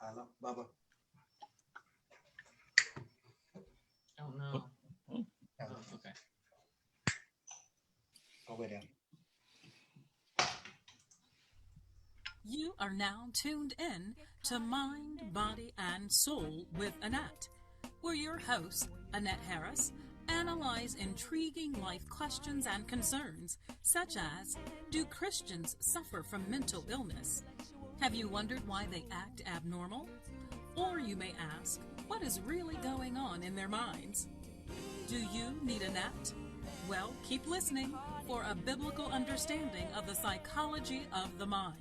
Hello, Bubba. Oh no. Oh, Okay. go way down. You are now tuned in to Mind, Body, and Soul with Annette, where your host, Annette Harris, analyze intriguing life questions and concerns, such as, do Christians suffer from mental illness? Have you wondered why they act abnormal? Or you may ask, what is really going on in their minds? Do you need Annette? Well, keep listening for a biblical understanding of the psychology of the mind.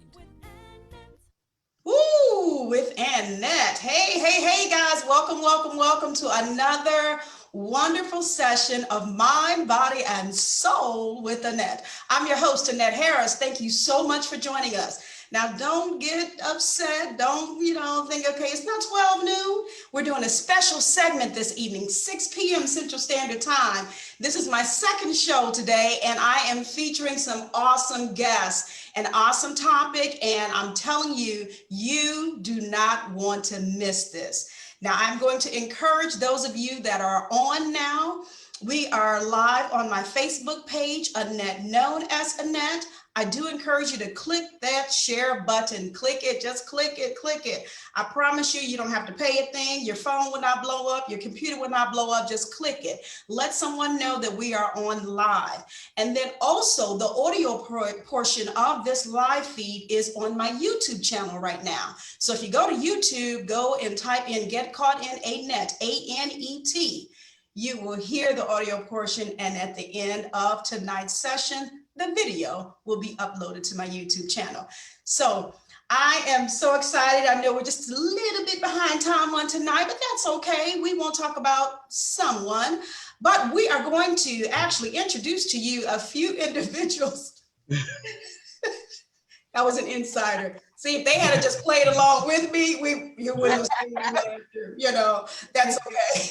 Ooh, with Annette. Hey, guys. Welcome to another wonderful session of Mind, Body, and Soul with Annette. I'm your host, Annette Harris. Thank you so much for joining us. Now, don't get upset. Don't, think, okay, it's not 12 noon. We're doing a special segment this evening, 6 p.m. Central Standard Time. This is my second show today, and I am featuring some awesome guests, an awesome topic, and I'm telling you, you do not want to miss this. Now, I'm going to encourage those of you that are on now. We are live on my Facebook page, Annette, known as Annette. I do encourage you to click that share button. Click it, just click it. I promise you, you don't have to pay a thing. Your phone will not blow up. Your computer will not blow up. Just click it. Let someone know that we are on live. And then also the audio portion of this live feed is on my YouTube channel right now. So if you go to YouTube, go and type in getcaughtinAnet, A-N-E-T. You will hear the audio portion, and at the end of tonight's session, the video will be uploaded to my YouTube channel. So I am so excited. I know we're just a little bit behind time on tonight, but that's okay. We won't talk about someone, but we are going to actually introduce to you a few individuals. That was an insider. See, if they had just played along with me, you wouldn't have seen that. That's okay.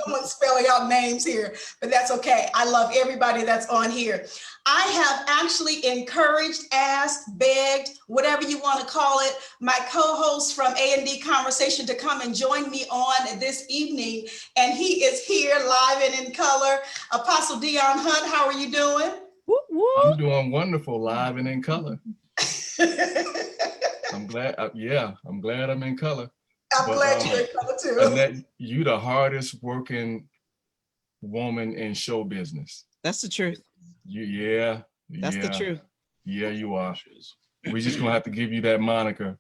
Someone's spelling out names here, but that's okay. I love everybody that's on here. I have actually encouraged, asked, begged, whatever you want to call it, my co-host from A&D Conversation to come and join me on this evening. And he is here live and in color. Apostle Deon Hunt, how are you doing? Whoop, whoop. I'm doing wonderful, live and in color. I'm glad. I'm glad I'm in color. I'm glad you're in color too. Annette, you the hardest working woman in show business. That's the truth. That's the truth. Yeah, you are. We're just gonna have to give you that moniker.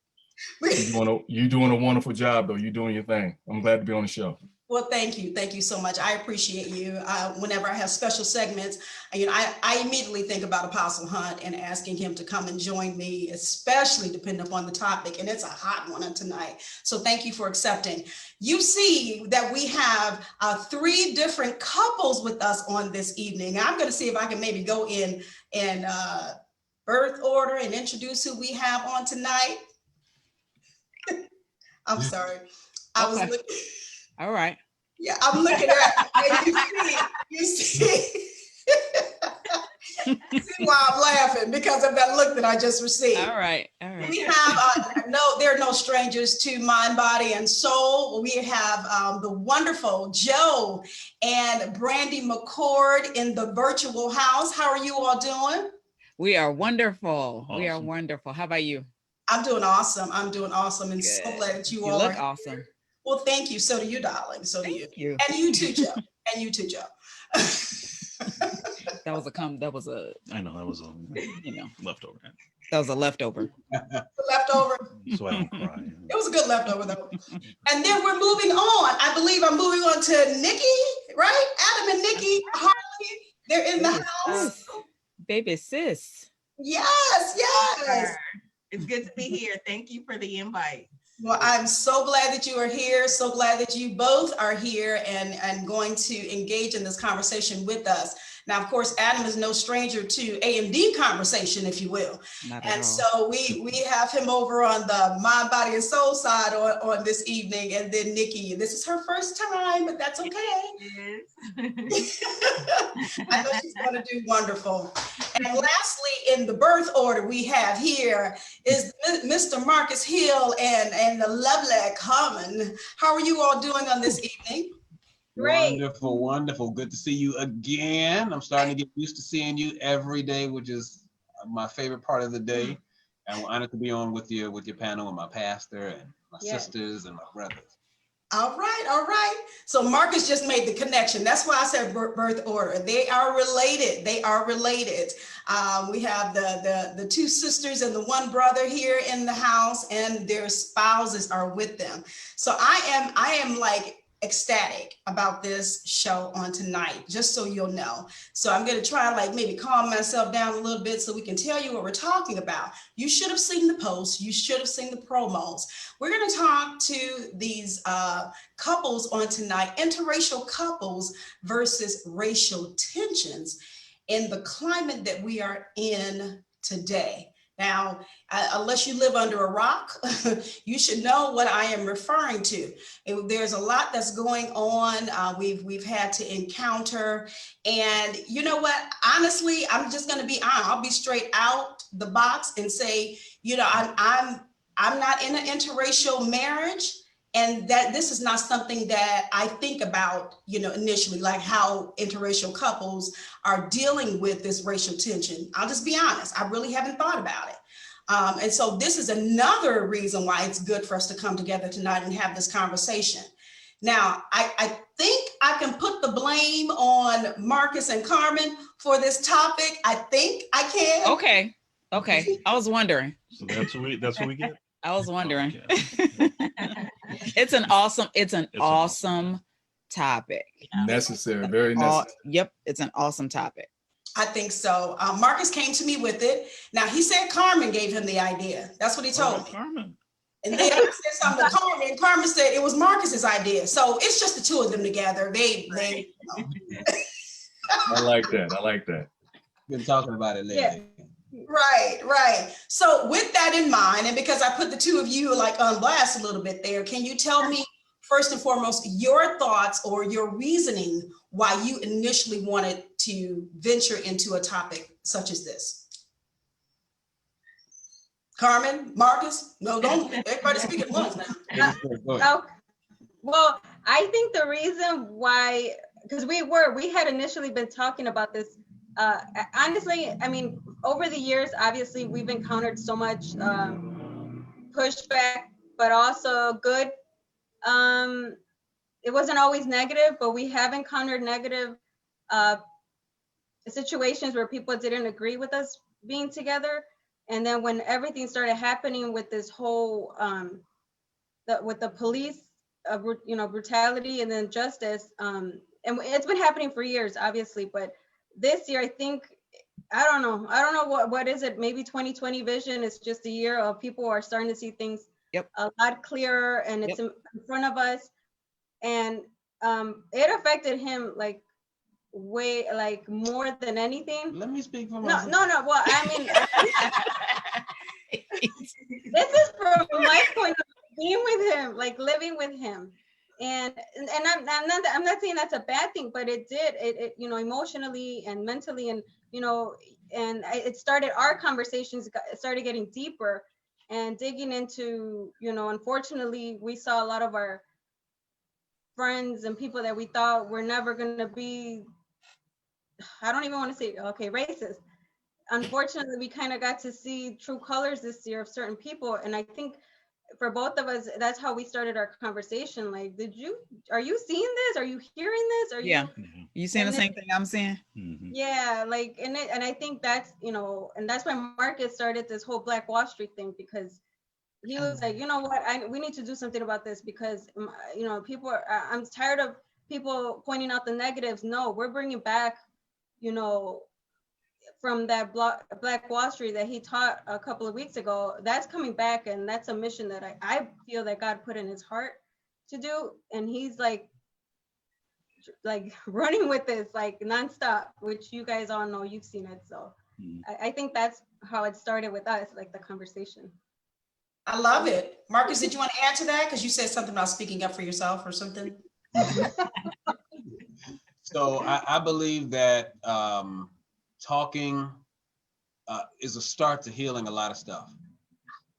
You're doing a wonderful job though. You're doing your thing. I'm glad to be on the show. Well, thank you so much. I appreciate you. Whenever I have special segments, I immediately think about Apostle Hunt and asking him to come and join me, especially depending upon the topic. And it's a hot one tonight. So thank you for accepting. You see that we have 3 different couples with us on this evening. I'm going to see if I can maybe go in birth order and introduce who we have on tonight. I'm sorry. I was looking. All right. Yeah, I'm looking at and you see why I'm laughing, because of that look that I just received. All right. We have there are no strangers to Mind, Body, and Soul. We have the wonderful Joe and Brandie McCord in the virtual house. How are you all doing? We are wonderful. Awesome. We are wonderful. How about you? I'm doing awesome. And Good. So glad that you all look are awesome. Well, thank you. So do you, darling. So do you. Thank you. And you too, Joe. And you too, Joe. That was a I know that was a leftover. That was a leftover. Leftover. So I don't cry. It was a good leftover though. And then we're moving on. I believe I'm moving on to Nicky, right? Adam and Nicky Hill-Harley. They're in the house. Baby sis. Yes. It's good to be here. Thank you for the invite. Well, I'm so glad that you are here. So glad that you both are here and going to engage in this conversation with us. Now, of course, Adam is no stranger to AMD conversation, if you will. Not at And all. so we have him over on the mind, body, and soul side on this evening. And then Nikki, this is her first time, but that's okay. Yes. I know she's going to do wonderful. And lastly, in the birth order we have here is Mr. Marcus Hill and the lovely Carmen. How are you all doing on this evening? Great. Wonderful, wonderful. Good to see you again. I'm starting to get used to seeing you every day, which is my favorite part of the day. And we're honored to be on with your panel and my pastor and my sisters and my brothers. All right, all right. So Marcus just made the connection. That's why I said birth order. They are related. They are related. We have the two sisters and the one brother here in the house, and their spouses are with them. So I am like ecstatic about this show on tonight, just so you'll know. So I'm going to try like maybe calm myself down a little bit so we can tell you what we're talking about. You should have seen the posts. You should have seen the promos. We're going to talk to these couples on tonight, interracial couples versus racial tensions in the climate that we are in today. Now, unless you live under a rock, you should know what I am referring to. There's a lot that's going on. We've had to encounter, and you know what? Honestly, I'm just going to be honest. I'll be straight out the box and say, you know, I'm not in an interracial marriage, and that this is not something that I think about, you know, initially, like how interracial couples are dealing with this racial tension. I'll just be honest, I really haven't thought about it. And so this is another reason why it's good for us to come together tonight and have this conversation. Now, I think I can put the blame on Marcus and Carmen for this topic. I think I can. Okay. I was wondering. So that's what we get. I was wondering. Okay. It's an awesome topic. Necessary, very necessary. Yep, it's an awesome topic. I think so. Marcus came to me with it. Now he said Carmen gave him the idea. That's what he told me. Carmen. And then I said something to Carmen, and Carmen said it was Marcus's idea. So it's just the two of them together. They you know. I like that. Been talking about it lately. Yeah. Right. So with that in mind, and because I put the two of you like on blast a little bit there, can you tell me first and foremost your thoughts or your reasoning why you initially wanted to venture into a topic such as this? Carmen, Marcus, no, don't everybody speak at once now. Oh, well, I think the reason why, because we had initially been talking about this. Honestly, I mean, over the years, obviously, we've encountered so much pushback, but also good. It wasn't always negative, but we have encountered negative situations where people didn't agree with us being together. And then when everything started happening with this whole, with the police, brutality and then justice, and it's been happening for years, obviously, but this year, I think, I don't know what is it? Maybe 2020 vision is just a year of people are starting to see things a lot clearer, and it's in front of us. And it affected him like way, like more than anything. let me speak for myself. No. Well, I mean, this is from my point of being with him, like living with him. And I'm not saying that's a bad thing, but it emotionally and mentally, and it started, our conversations started getting deeper and digging into, unfortunately, we saw a lot of our friends and people that we thought were never going to be, I don't even want to say, racist. Unfortunately, we kind of got to see true colors this year of certain people. And I think for both of us, that's how we started our conversation. Like, are you seeing this? Are you hearing this? You seeing the same thing I'm seeing? Mm-hmm. Yeah, like, and I think that's, and that's why Marcus started this whole Black Wall Street thing, because he was like, you know what, we need to do something about this, because, people are, I'm tired of people pointing out the negatives. No, we're bringing back, from that Black Wall Street that he taught a couple of weeks ago, that's coming back, and that's a mission that I feel that God put in his heart to do, and he's like like running with this like nonstop, which you guys all know, you've seen it. So I think that's how it started with us, like the conversation. I love it. Marcus, did you want to add to that? Because you said something about speaking up for yourself or something. So I believe that talking is a start to healing a lot of stuff.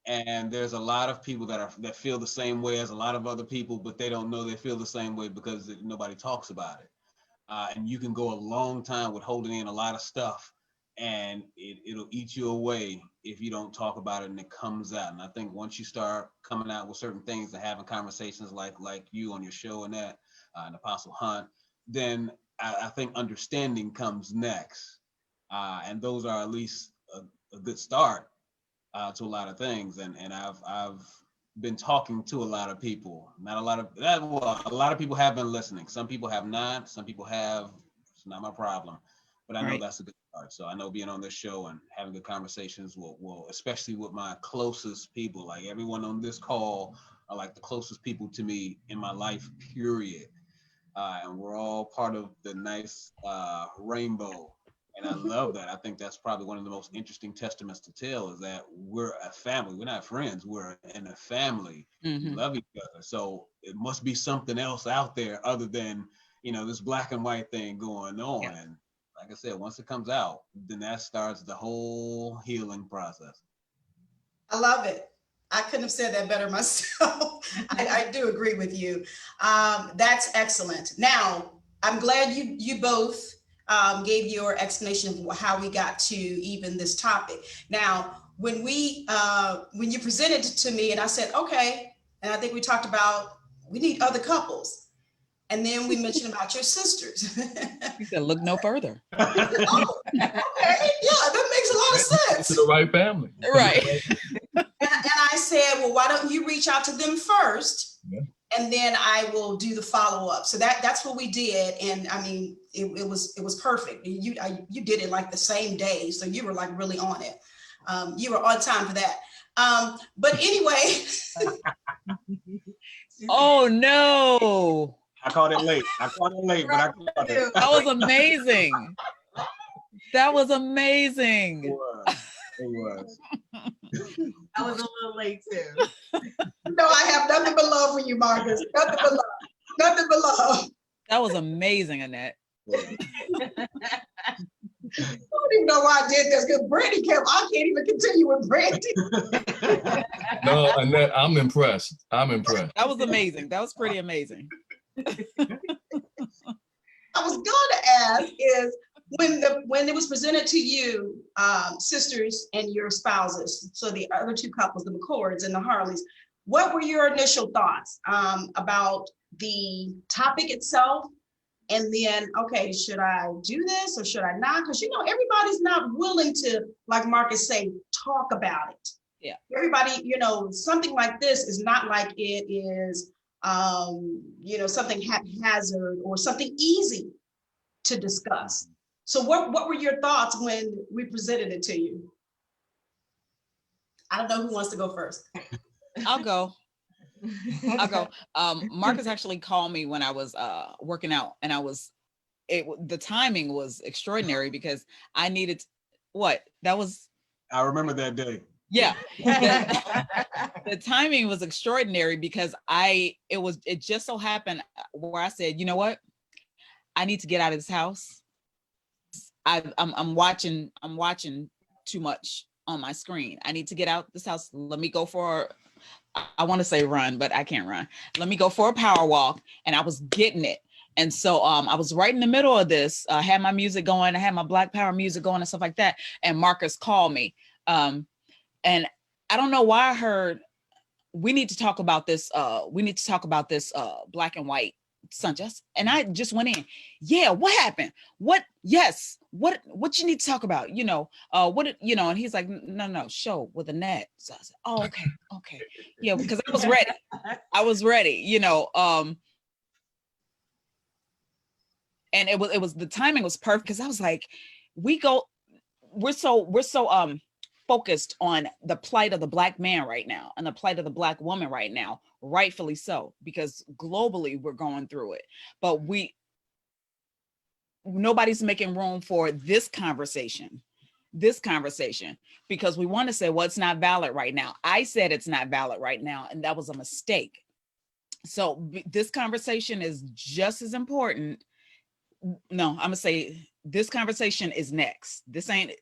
And there's a lot of people that feel the same way as a lot of other people, but they don't know they feel the same way because nobody talks about it. And you can go a long time with holding in a lot of stuff, and it'll eat you away if you don't talk about it and it comes out. And I think once you start coming out with certain things and having conversations like you on your show and that, and Apostle Hunt, then I think understanding comes next. And those are at least a good start to a lot of things. And I've been talking to a lot of people. Not a lot of that. Well, a lot of people have been listening. Some people have not. Some people have. It's not my problem. But I know that's a good start. So I know being on this show and having good conversations will, especially with my closest people, like everyone on this call are like the closest people to me in my life, period. And we're all part of the nice rainbow. And I love that. I think that's probably one of the most interesting testaments to tell, is that we're a family. We're not friends. We're in a family. We love each other. So it must be something else out there other than, this black and white thing going on. Yeah. And like I said, once it comes out, then that starts the whole healing process. I love it. I couldn't have said that better myself. I do agree with you. That's excellent. Now, I'm glad you both gave your explanation of how we got to even this topic. Now, when you presented it to me and I said, okay, and I think we talked about, we need other couples. And then we mentioned about your sisters. You said, look no further. Oh, okay, yeah, that makes a lot of sense. To the right family. Right. And I said, well, why don't you reach out to them first? Yeah. And then I will do the follow-up. So that's what we did. And I mean, it was perfect. You did it like the same day. So you were like really on it. You were on time for that. But anyway. Oh no. I caught it late. But I caught it. That was amazing. That was amazing. It was. I was a little late too. No, I have nothing but love for you, Marcus. Nothing but love. Nothing but love. That was amazing, Annette. I don't even know why I did this, because Brandie I can't even continue with Brandie. No, Annette, I'm impressed. That was amazing. That was pretty amazing. I was going to ask is, when it was presented to you, sisters and your spouses, so the other two couples, the McCords and the Harleys, what were your initial thoughts about the topic itself? And then, okay, should I do this or should I not? Because, everybody's not willing to, like Marcus say, talk about it. Yeah. Everybody, something like this is not like it is, something haphazard or something easy to discuss. So what were your thoughts when we presented it to you? I don't know who wants to go first. I'll go. Marcus actually called me when I was working out, and the timing was extraordinary because I needed I remember that day. Yeah. The timing was extraordinary because it just so happened where I said, you know what? I need to get out of this house. I'm watching too much on my screen. I need to get out this house. Let me go for, I want to say run, but I can't run. Let me go for a power walk. And I was getting it. And so I was right in the middle of this. I had my music going. I had my Black Power music going and stuff like that. And Marcus called me. And I don't know why I heard, we need to talk about this. Black and white sunset. And I just went in. Yeah. What happened? What? Yes. What you need to talk about? And he's like, no, show with Annette. So I said, oh, okay. Yeah. Because I was ready, and it was, the timing was perfect because I was like, we're so focused on the plight of the Black man right now and the plight of the Black woman right now, rightfully so, because globally we're going through it. But nobody's making room for this conversation, because we want to say, well, it's not valid right now. I said it's not valid right now, and that was a mistake. So this conversation is just as important. No, I'm gonna say this conversation is next. This ain't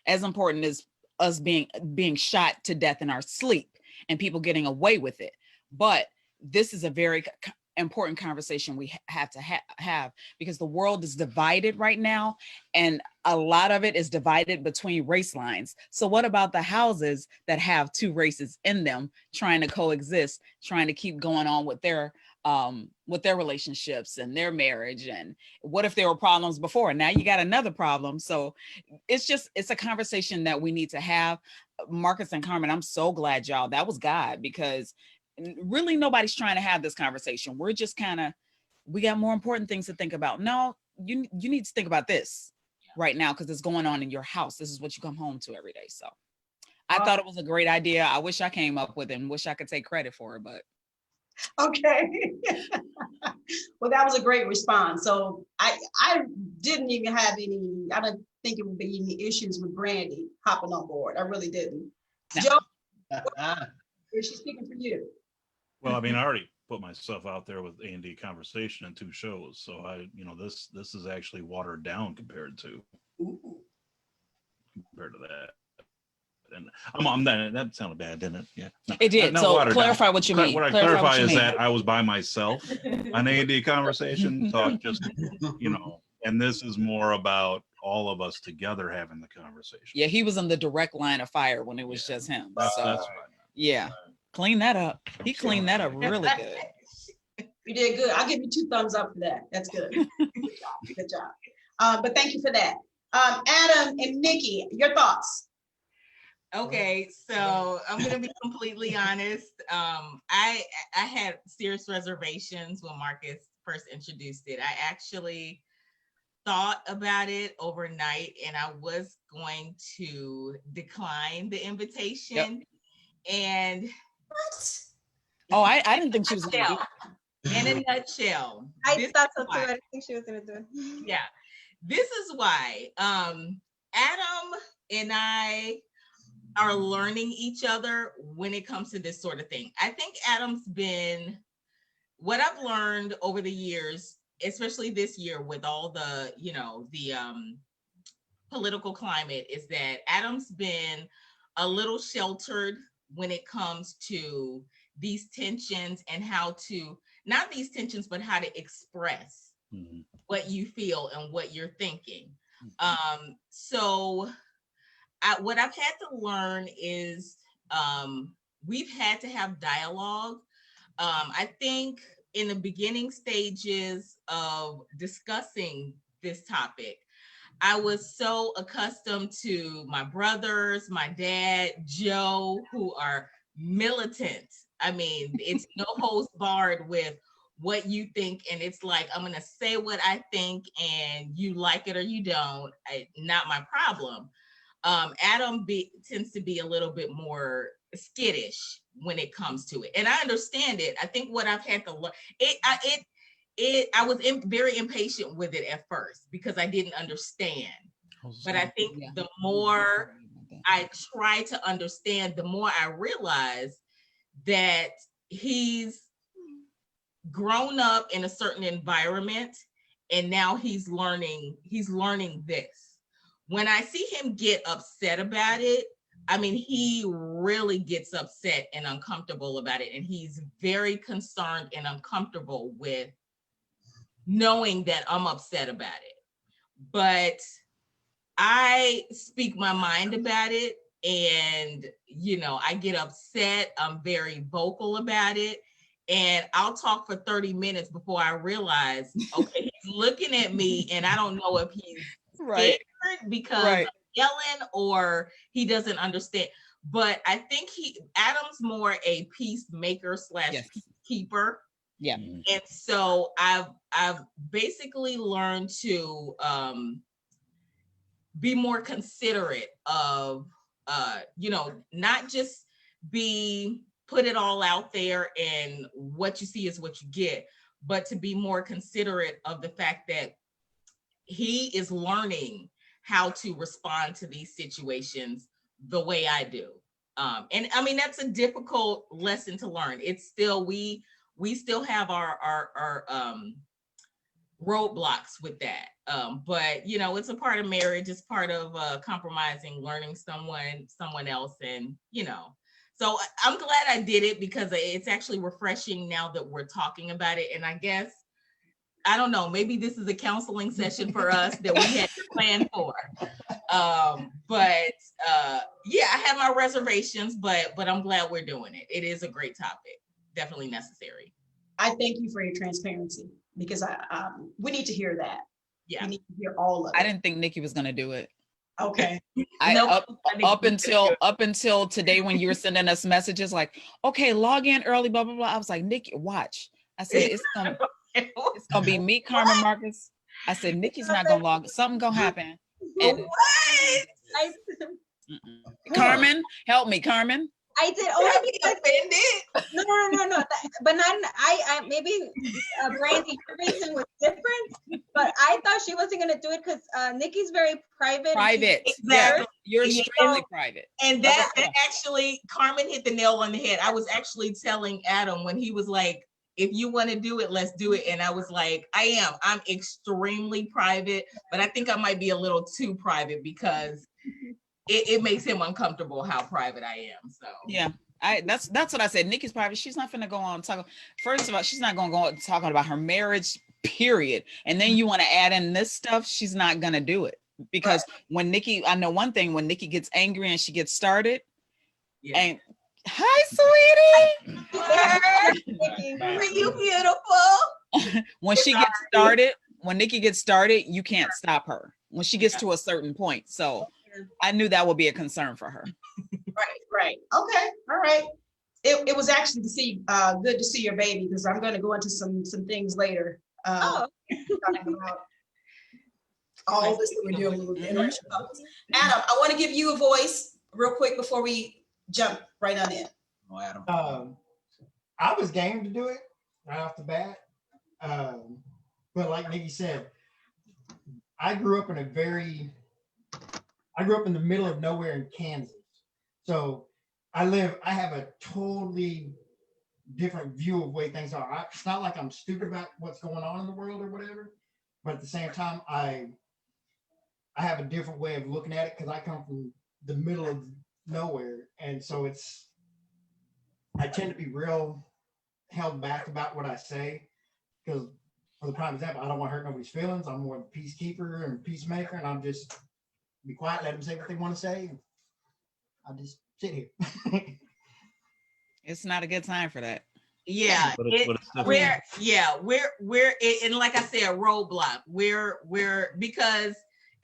as important as us being shot to death in our sleep and people getting away with it. But this is a very important conversation we have to have, because the world is divided right now, and a lot of it is divided between race lines. So what about the houses that have two races in them trying to coexist, trying to keep going on with their relationships and their marriage? And what if there were problems before? Now you got another problem. So it's a conversation that we need to have. Marcus and Carmen, I'm so glad that was God, because really nobody's trying to have this conversation. We're just we got more important things to think about. No, you need to think about this right now, because it's going on in your house. This is what you come home to every day. So I thought it was a great idea. I wish I came up with it and wish I could take credit for it, but. Okay. Well, that was a great response. So I didn't even have any, I didn't think it would be any issues with Brandie hopping on board. I really didn't. No. Joe, is she speaking for you? Well, I mean, I already put myself out there with A&D Conversation in 2 shows. So this is actually watered down compared to that. And that sounded bad, didn't it? Yeah. No, it did. So clarify what you mean. What I clarify is that I was by myself on A&D Conversation. So I just, and this is more about all of us together having the conversation. Yeah, he was in the direct line of fire when it was just him. That's So, right. Yeah, clean that up. He cleaned that up really good. You did good. I'll give you 2 thumbs up for that. That's good. Good job. But thank you for that. Adam and Nikki, your thoughts? Okay, so I'm gonna be completely honest. I had serious reservations when Marcus first introduced it. I actually thought about it overnight, and I was going to decline the invitation. Yep. And What? Oh, I didn't think she was going to do it. in a nutshell, I thought so too. I didn't think she was gonna do it. Yeah, this is why Adam and I are learning each other when it comes to this sort of thing. I think Adam's been, what I've learned over the years, especially this year with all the, the political climate, is that Adam's been a little sheltered when it comes to these tensions and how to, not these tensions, but how to express what you feel and what you're thinking. So what I've had to learn is we've had to have dialogue. I think in the beginning stages of discussing this topic, I was so accustomed to my brothers, my dad, Joe, who are militant. I mean, it's no holds barred with what you think. And it's like, I'm going to say what I think and you like it or you don't. Not my problem. Adam tends to be a little bit more skittish when it comes to it. And I understand it. I think what I've had to learn, I was very impatient with it at first because I didn't understand. But I think the more I try to understand, the more I realize that he's grown up in a certain environment and now he's learning this. When I see him get upset about it, I mean, he really gets upset and uncomfortable about it. And he's very concerned and uncomfortable with knowing that I'm upset about it. But I speak my mind about it and, I get upset. I'm very vocal about it. And I'll talk for 30 minutes before I realize, okay, he's looking at me and I don't know if he's scared because I'm yelling or he doesn't understand. But I think Adam's more a peacemaker / peacekeeper. Yeah. And so I've basically learned to be more considerate of, not just put it all out there and what you see is what you get, but to be more considerate of the fact that he is learning how to respond to these situations the way I do. And I mean, that's a difficult lesson to learn. It's still, we still have our roadblocks with that. But you know, it's a part of marriage. It's part of compromising, learning someone else, and you know. So I'm glad I did it because it's actually refreshing now that we're talking about it. And I guess, I don't know, maybe this is a counseling session for us that we had to plan for. But yeah, I have my reservations, but I'm glad we're doing it. It is a great topic, definitely necessary. I thank you for your transparency because we need to hear that. Yeah, we need to hear all of it. I didn't think Nikki was gonna do it. Okay. Up until today when you were sending us messages like, okay, log in early, blah blah blah. I was like, Nikki, watch. I said it's gonna be me, Carmen Marcus. I said Nikki's not gonna log. Something gonna happen. And Carmen, help me, Carmen. I did only because no. But not I maybe Brandie, your reason was different. But I thought she wasn't gonna do it because Nikki's very private. Private, exactly. You're extremely private. And that actually, Carmen hit the nail on the head. I was actually telling Adam when he was like, if you want to do it, let's do it. And I was like, I'm extremely private, but I think I might be a little too private because it makes him uncomfortable how private I am. So yeah, that's what I said. Nikki's private. She's not gonna go on talking. First of all, she's not gonna go on talking about her marriage, period. And then you want to add in this stuff, she's not gonna do it. Because when Nikki, I know one thing, when Nikki gets angry and she gets started, and hi, sweetie. Are you beautiful? When she gets started, when Nikki gets started, you can't stop her when she gets to a certain point. So I knew that would be a concern for her. Right. Okay. All right. It was actually good to see your baby because I'm going to go into some things later. Talking about all this that we're doing with interracial couples. Adam, I want to give you a voice real quick before we jump right on in. Oh, Adam. I was game to do it right off the bat. But like Nikki said, I grew up in the middle of nowhere in Kansas. So I have a totally different view of the way things are. It's not like I'm stupid about what's going on in the world or whatever, but at the same time, I have a different way of looking at it because I come from the middle of nowhere. And so I tend to be real held back about what I say because, for the prime example, I don't want to hurt nobody's feelings. I'm more of a peacekeeper and peacemaker, and I'm just be quiet, let them say what they want to say. And I'll just sit here. It's not a good time for that. Yeah, we're and like I said, roadblock. We're because,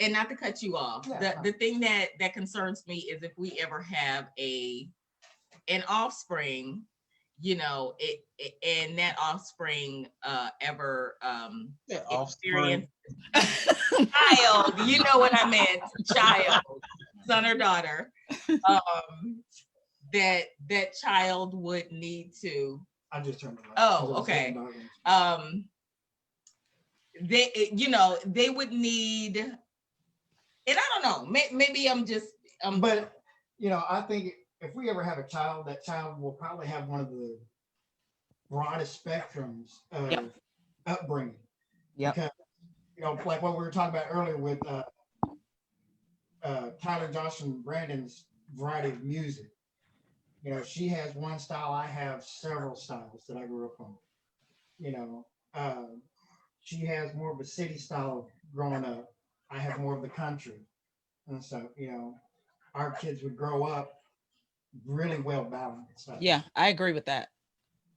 and not to cut you off, the thing that concerns me is if we ever have an offspring, you know, and that offspring ever experience child, you know what I meant, child, son or daughter, that child would need to. I just turned around. Oh, okay. They would need, and I don't know, maybe I'm just. But I think if we ever have a child, that child will probably have one of the broadest spectrums of upbringing. Yeah. Because, like what we were talking about earlier with Tyler, Josh, and Brandon's variety of music. She has one style. I have several styles that I grew up on. She has more of a city style growing up. I have more of the country. And so, our kids would grow up really well balanced. So. Yeah, I agree with that.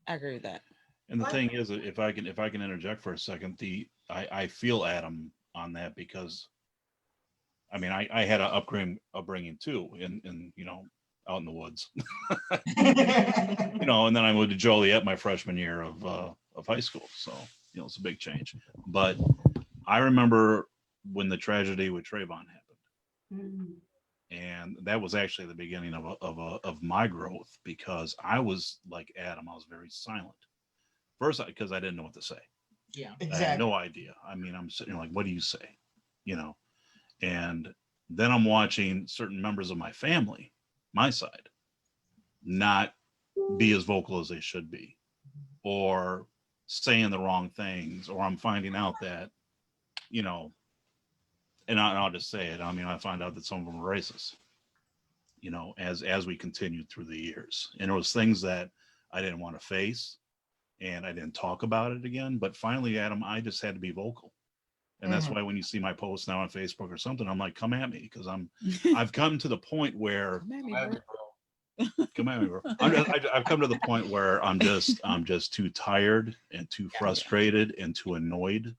And the thing is, if I can interject for a second, I feel Adam on that because, I mean, I had an upbringing too, in out in the woods, and then I moved to Joliet my freshman year of high school. So, it's a big change. But I remember when the tragedy with Trayvon happened, and that was actually the beginning of my growth because I was like Adam. I was very silent. First, because I didn't know what to say. Yeah, exactly. I had no idea. I mean, I'm sitting here like, what do you say? you know, and then I'm watching certain members of my family, my side, not be as vocal as they should be, or saying the wrong things, or I'm finding out that, you know, and I'll just say it. I mean, I find out that some of them are racist, you know, as we continued through the years. And there was things that I didn't want to face, and I didn't talk about it again. But finally, Adam, I just had to be vocal. And that's why when you see my posts now on Facebook or something, I'm like, come at me, because I've come to the point where come at me, bro. I've come to the point where I'm just too tired and too frustrated and too annoyed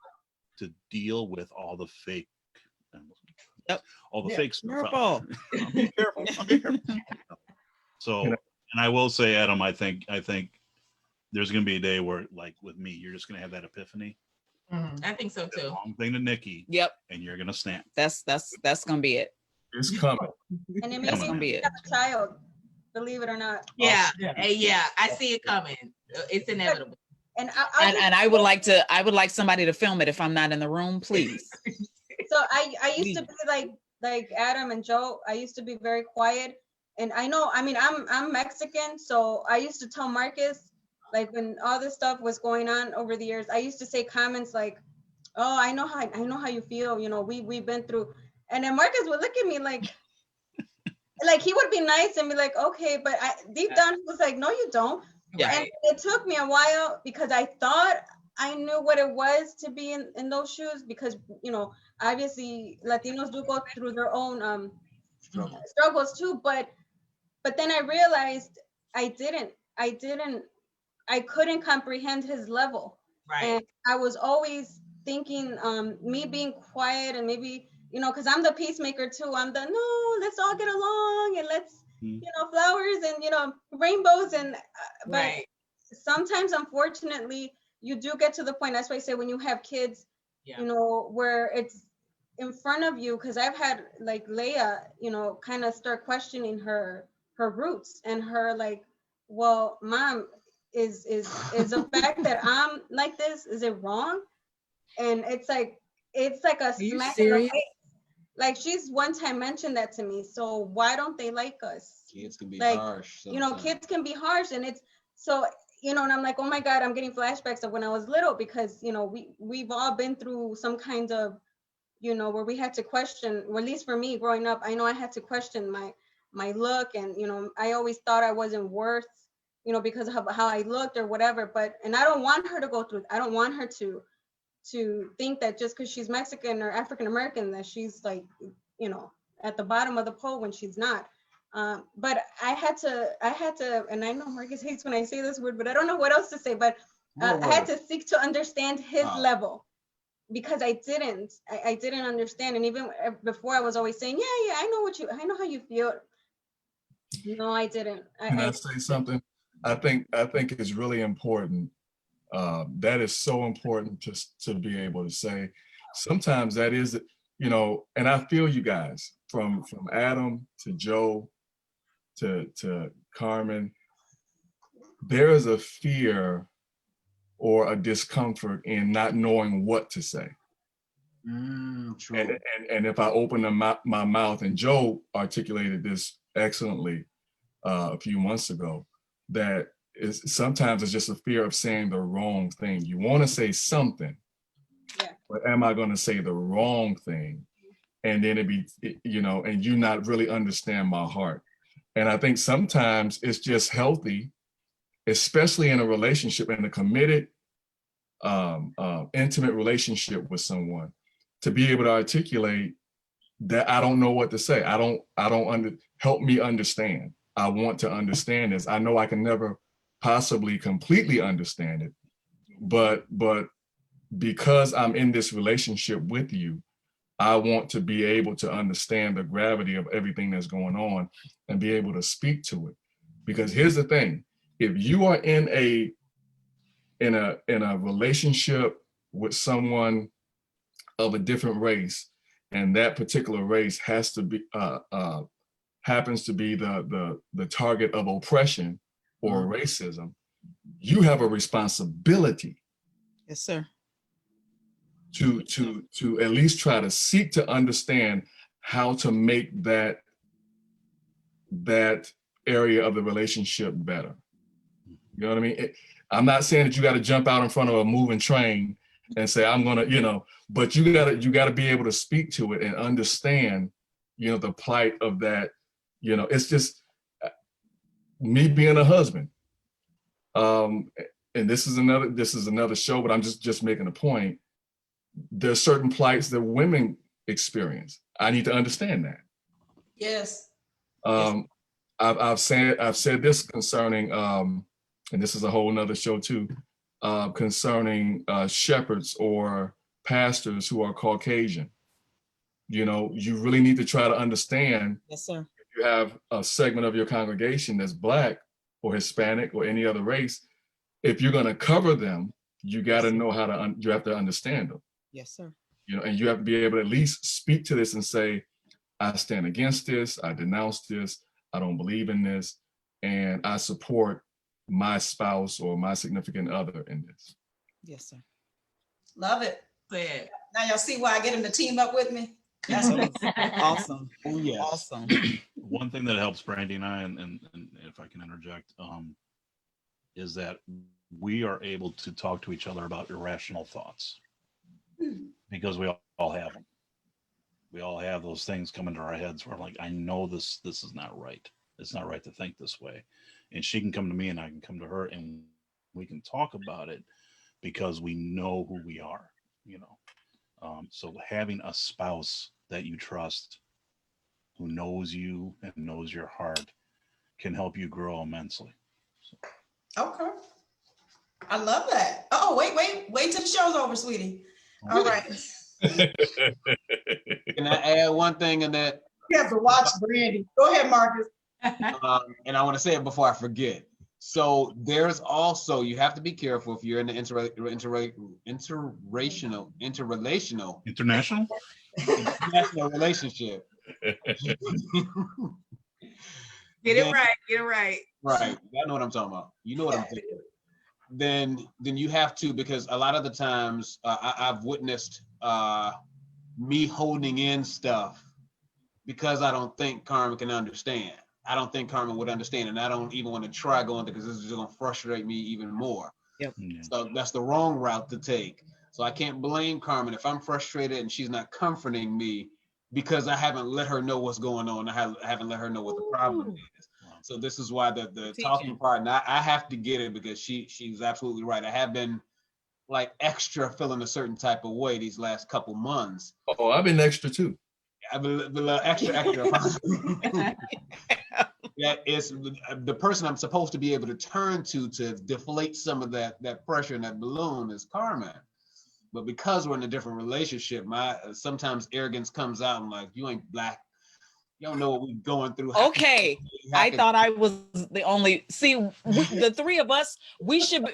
to deal with all the fake, all the fake stuff. Careful. Be careful. Be careful. So, and I will say, Adam, I think there's going to be a day where, like with me, you're just going to have that epiphany. I think so too. Wrong thing to Nikki. Yep. And you're going to snap. That's going to be it. It's coming. And it That's makes going to be me it. have a child, believe it or not. Yeah, Yeah. yeah, I see it coming. It's inevitable. And And I would like somebody to film it if I'm not in the room, please. so I used to be like Adam and Joe. I used to be very quiet, and I know. I mean, I'm Mexican, so I used to tell Marcus, like when all this stuff was going on over the years, I used to say comments like, "Oh, I know how you feel. You know, we've been through." And then Marcus would look at me like he would be nice and be like, "Okay," but deep down he was like, "No, you don't." Yeah. And it took me a while because I thought I knew what it was to be in those shoes, because, you know, obviously Latinos do go through their own struggles too. But then I realized I couldn't comprehend his level. Right. And I was always thinking, me being quiet and maybe, you know, because I'm the peacemaker too. I'm the, no, let's all get along and let's, you know, flowers and, you know, rainbows. And but sometimes, unfortunately, you do get to the point. That's why I say when you have kids, you know, where it's in front of you, because I've had like Leia, you know, kind of start questioning her roots and her like, well, mom, is the fact that I'm like this, is it wrong? And it's like a smack in the face. Like she's one time mentioned that to me. So why don't they like us? Kids can be like, harsh. You know, kids can be harsh, and it's so, you know, and I'm like, oh my God, I'm getting flashbacks of when I was little, because, you know, we've all been through some kind of, you know, where we had to question, or at least for me growing up, I know I had to question my look, and, you know, I always thought I wasn't worth, you know, because of how I looked or whatever. But, and I don't want her to go through, I don't want her to think that just because she's Mexican or African American that she's like, you know, at the bottom of the pole when she's not. But I had to, and I know Marcus hates when I say this word, but I don't know what else to say, but I had to seek to understand his level, because I didn't understand. And even before, I was always saying, yeah, I know how you feel. No, I didn't. Can I say something? I think it's really important. That is so important to be able to say. Sometimes that is, you know, and I feel you guys, from Adam to Joe to Carmen, there is a fear or a discomfort in not knowing what to say. True. And if I open my mouth, and Joe articulated this excellently a few months ago, that sometimes it's just a fear of saying the wrong thing. You want to say something, but am I going to say the wrong thing? And then you know, and you not really understand my heart. And I think sometimes it's just healthy, especially in a relationship, in a committed, intimate relationship with someone, to be able to articulate that I don't know what to say. Help me understand. I want to understand this. I know I can never possibly completely understand it, but because I'm in this relationship with you, I want to be able to understand the gravity of everything that's going on and be able to speak to it. Because here's the thing: if you are in a relationship with someone of a different race, and that particular race happens to be the target of oppression or racism, you have a responsibility. Yes, sir. to at least try to seek to understand how to make that area of the relationship better. You know what I mean? I'm not saying that you got to jump out in front of a moving train and say, I'm gonna, you know, but you gotta be able to speak to it and understand, you know, the plight of that. You know, it's just me being a husband. And this is another show, but I'm just making a point. There's certain plights that women experience. I need to understand that. Yes. I've said this concerning, and this is a whole nother show too, concerning shepherds or pastors who are Caucasian. You know, you really need to try to understand. Yes, sir. If you have a segment of your congregation that's Black or Hispanic or any other race, if you're going to cover them, you got to know how to, you have to understand them. Yes, sir. You know, and you have to be able to at least speak to this and say, I stand against this, I denounce this, I don't believe in this, and I support my spouse or my significant other in this. Yes, sir. Love it. Said. Now y'all see why I get him to team up with me? That's Awesome. Oh, yes. Awesome. One thing that helps Brandie and I, and if I can interject, is that we are able to talk to each other about irrational thoughts, because we all have them. We all have those things come into our heads where I'm like, I know this is not right. It's not right to think this way. And she can come to me and I can come to her and we can talk about it because we know who we are, you know. So having a spouse that you trust, who knows you and knows your heart, can help you grow immensely. So. Okay. I love that. Oh, wait till the show's over, sweetie. All right. Can I add one thing in that? You have to watch Brandie. Go ahead, Marcus. And I want to say it before I forget. So there's also, you have to be careful if you're in the international relationship. Get it right. Get it right. Right. I know what I'm talking about. You know what I'm thinking. Then you have to, because a lot of the times I've witnessed me holding in stuff because I don't think Carmen can understand. I don't think Carmen would understand, and I don't even want to try going there because this is just going to frustrate me even more. Yep. So that's the wrong route to take. So I can't blame Carmen if I'm frustrated and she's not comforting me because I haven't let her know what's going on. I haven't let her know what the problem is. So this is why the talking part, and I have to get it because she's absolutely right. I have been like extra feeling a certain type of way these last couple months. Oh, I've been extra too. I've been a little extra. That is the person I'm supposed to be able to turn to deflate some of that pressure and that balloon is Carmen. But because we're in a different relationship, my sometimes arrogance comes out. I'm like, you ain't Black. You don't know what we're going through. Okay, I thought I was the only. See, the three of us, we should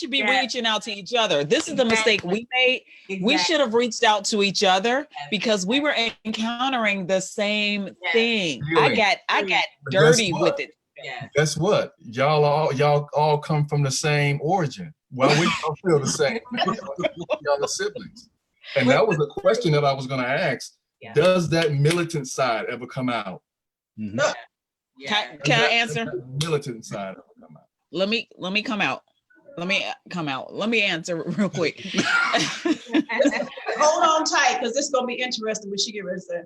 be reaching out to each other. This is the mistake we made. Exactly. We should have reached out to each other because we were encountering the same thing. Really? I got dirty with it. Yeah. Guess what? Y'all all come from the same origin. Well, we don't feel the same. Y'all are siblings. And that was a question that I was going to ask. Yeah. Does that militant side ever come out? Mm-hmm. Yeah. Can I answer? Militant side ever come out? Let me come out. Let me come out. Let me answer real quick. Hold on tight, because this is gonna be interesting when she get ready to say.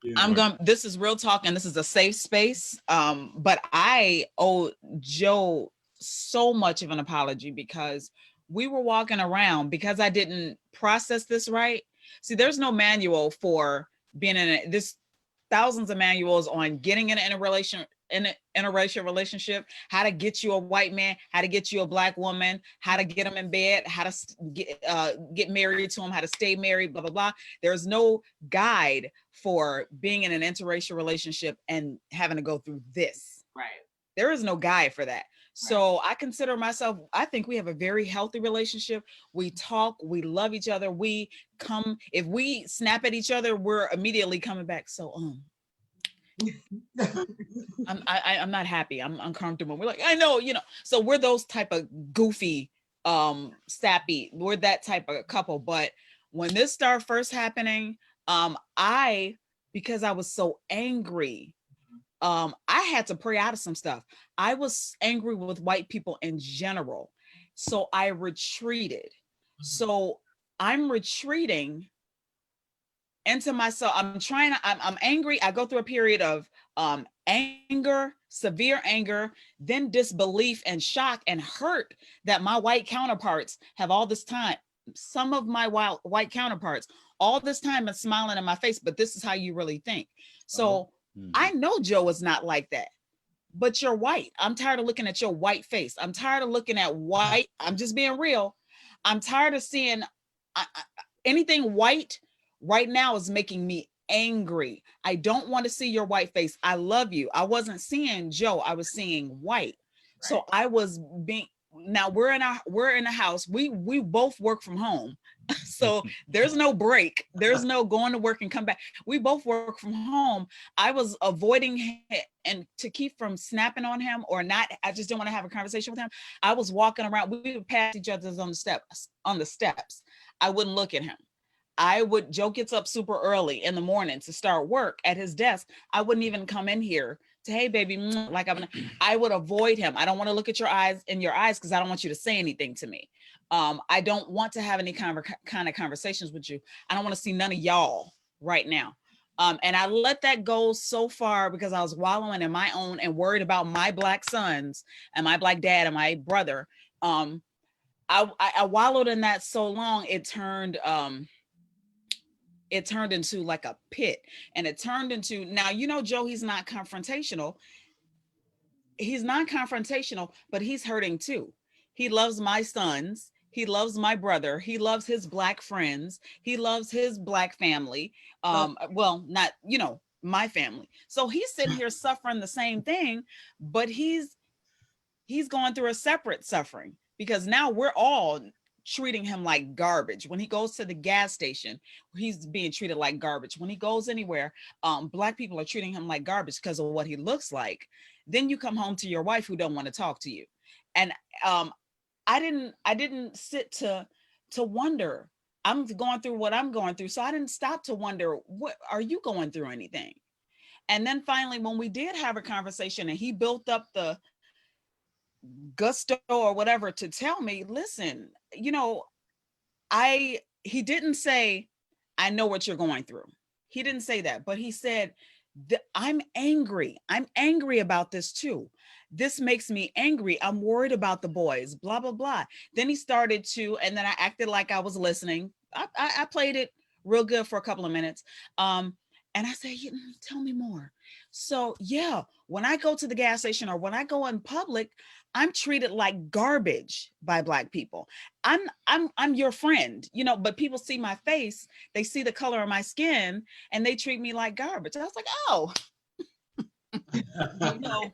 Yeah. This is real talk, and this is a safe space. But I owe Joe so much of an apology because we were walking around because I didn't process this right. See, there's no manual for being in this. Thousands of manuals on getting in an interracial relationship, how to get you a white man, how to get you a Black woman, how to get them in bed, how to get married to them, how to stay married, blah, blah, blah. There's no guide for being in an interracial relationship and having to go through this. Right. There is no guide for that. So I consider myself, I think we have a very healthy relationship. We talk, we love each other. We come, if we snap at each other, we're immediately coming back. So, I'm not happy. I'm uncomfortable. We're like, I know, you know, so we're those type of goofy, sappy, we're that type of couple, but When this started first happening, because I was so angry, I had to pray out of some stuff. I was angry with white people in general. So I retreated. So I'm retreating into myself. I'm angry. I go through a period of anger, severe anger, then disbelief and shock and hurt that my white counterparts have all this time. Some of my white counterparts all this time been smiling in my face, but this is how you really think. So I know Joe is not like that, but you're white. I'm tired of looking at your white face. I'm tired of looking at white. I'm just being real. I'm tired of seeing anything white right now is making me angry. I don't want to see your white face. I love you. I wasn't seeing Joe. I was seeing white. Right. So I was being, now we're in a house. We both work from home. So there's no break. There's no going to work and come back. We both work from home. I was avoiding him and to keep from snapping on him or not. I just didn't want to have a conversation with him. I was walking around. We would pass each other on the steps. I wouldn't look at him. Joe gets up super early in the morning to start work at his desk. I wouldn't even come in here to, hey baby, like I would avoid him. I don't want to look at your eyes because I don't want you to say anything to me. I don't want to have any kind of conversations with you. I don't want to see none of y'all right now. And I let that go so far because I was wallowing in my own and worried about my Black sons and my Black dad and my brother. I wallowed in that so long, it turned into like a pit, and it turned into, now, you know, Joe, he's not confrontational. He's not confrontational, but he's hurting too. He loves my sons. He loves my brother. He loves his Black friends. He loves his Black family. Well, not, you know, my family. So he's sitting here suffering the same thing, but he's going through a separate suffering because now we're all treating him like garbage. When he goes to the gas station, he's being treated like garbage. When he goes anywhere, Black people are treating him like garbage because of what he looks like. Then you come home to your wife who don't want to talk to you. And I didn't sit to wonder. I'm going through what I'm going through. So I didn't stop to wonder, what are you going through anything? And then finally, when we did have a conversation and he built up the gusto or whatever to tell me, listen, you know, he didn't say, I know what you're going through. He didn't say that, but he said, I'm angry about this too. This makes me angry. I'm worried about the boys, blah, blah, blah. Then he started to, and then I acted like I was listening. I played it real good for a couple of minutes. And I said, tell me more. So yeah, when I go to the gas station or when I go in public, I'm treated like garbage by Black people. I'm your friend, you know, but people see my face, they see the color of my skin and they treat me like garbage. And I was like, oh, you know,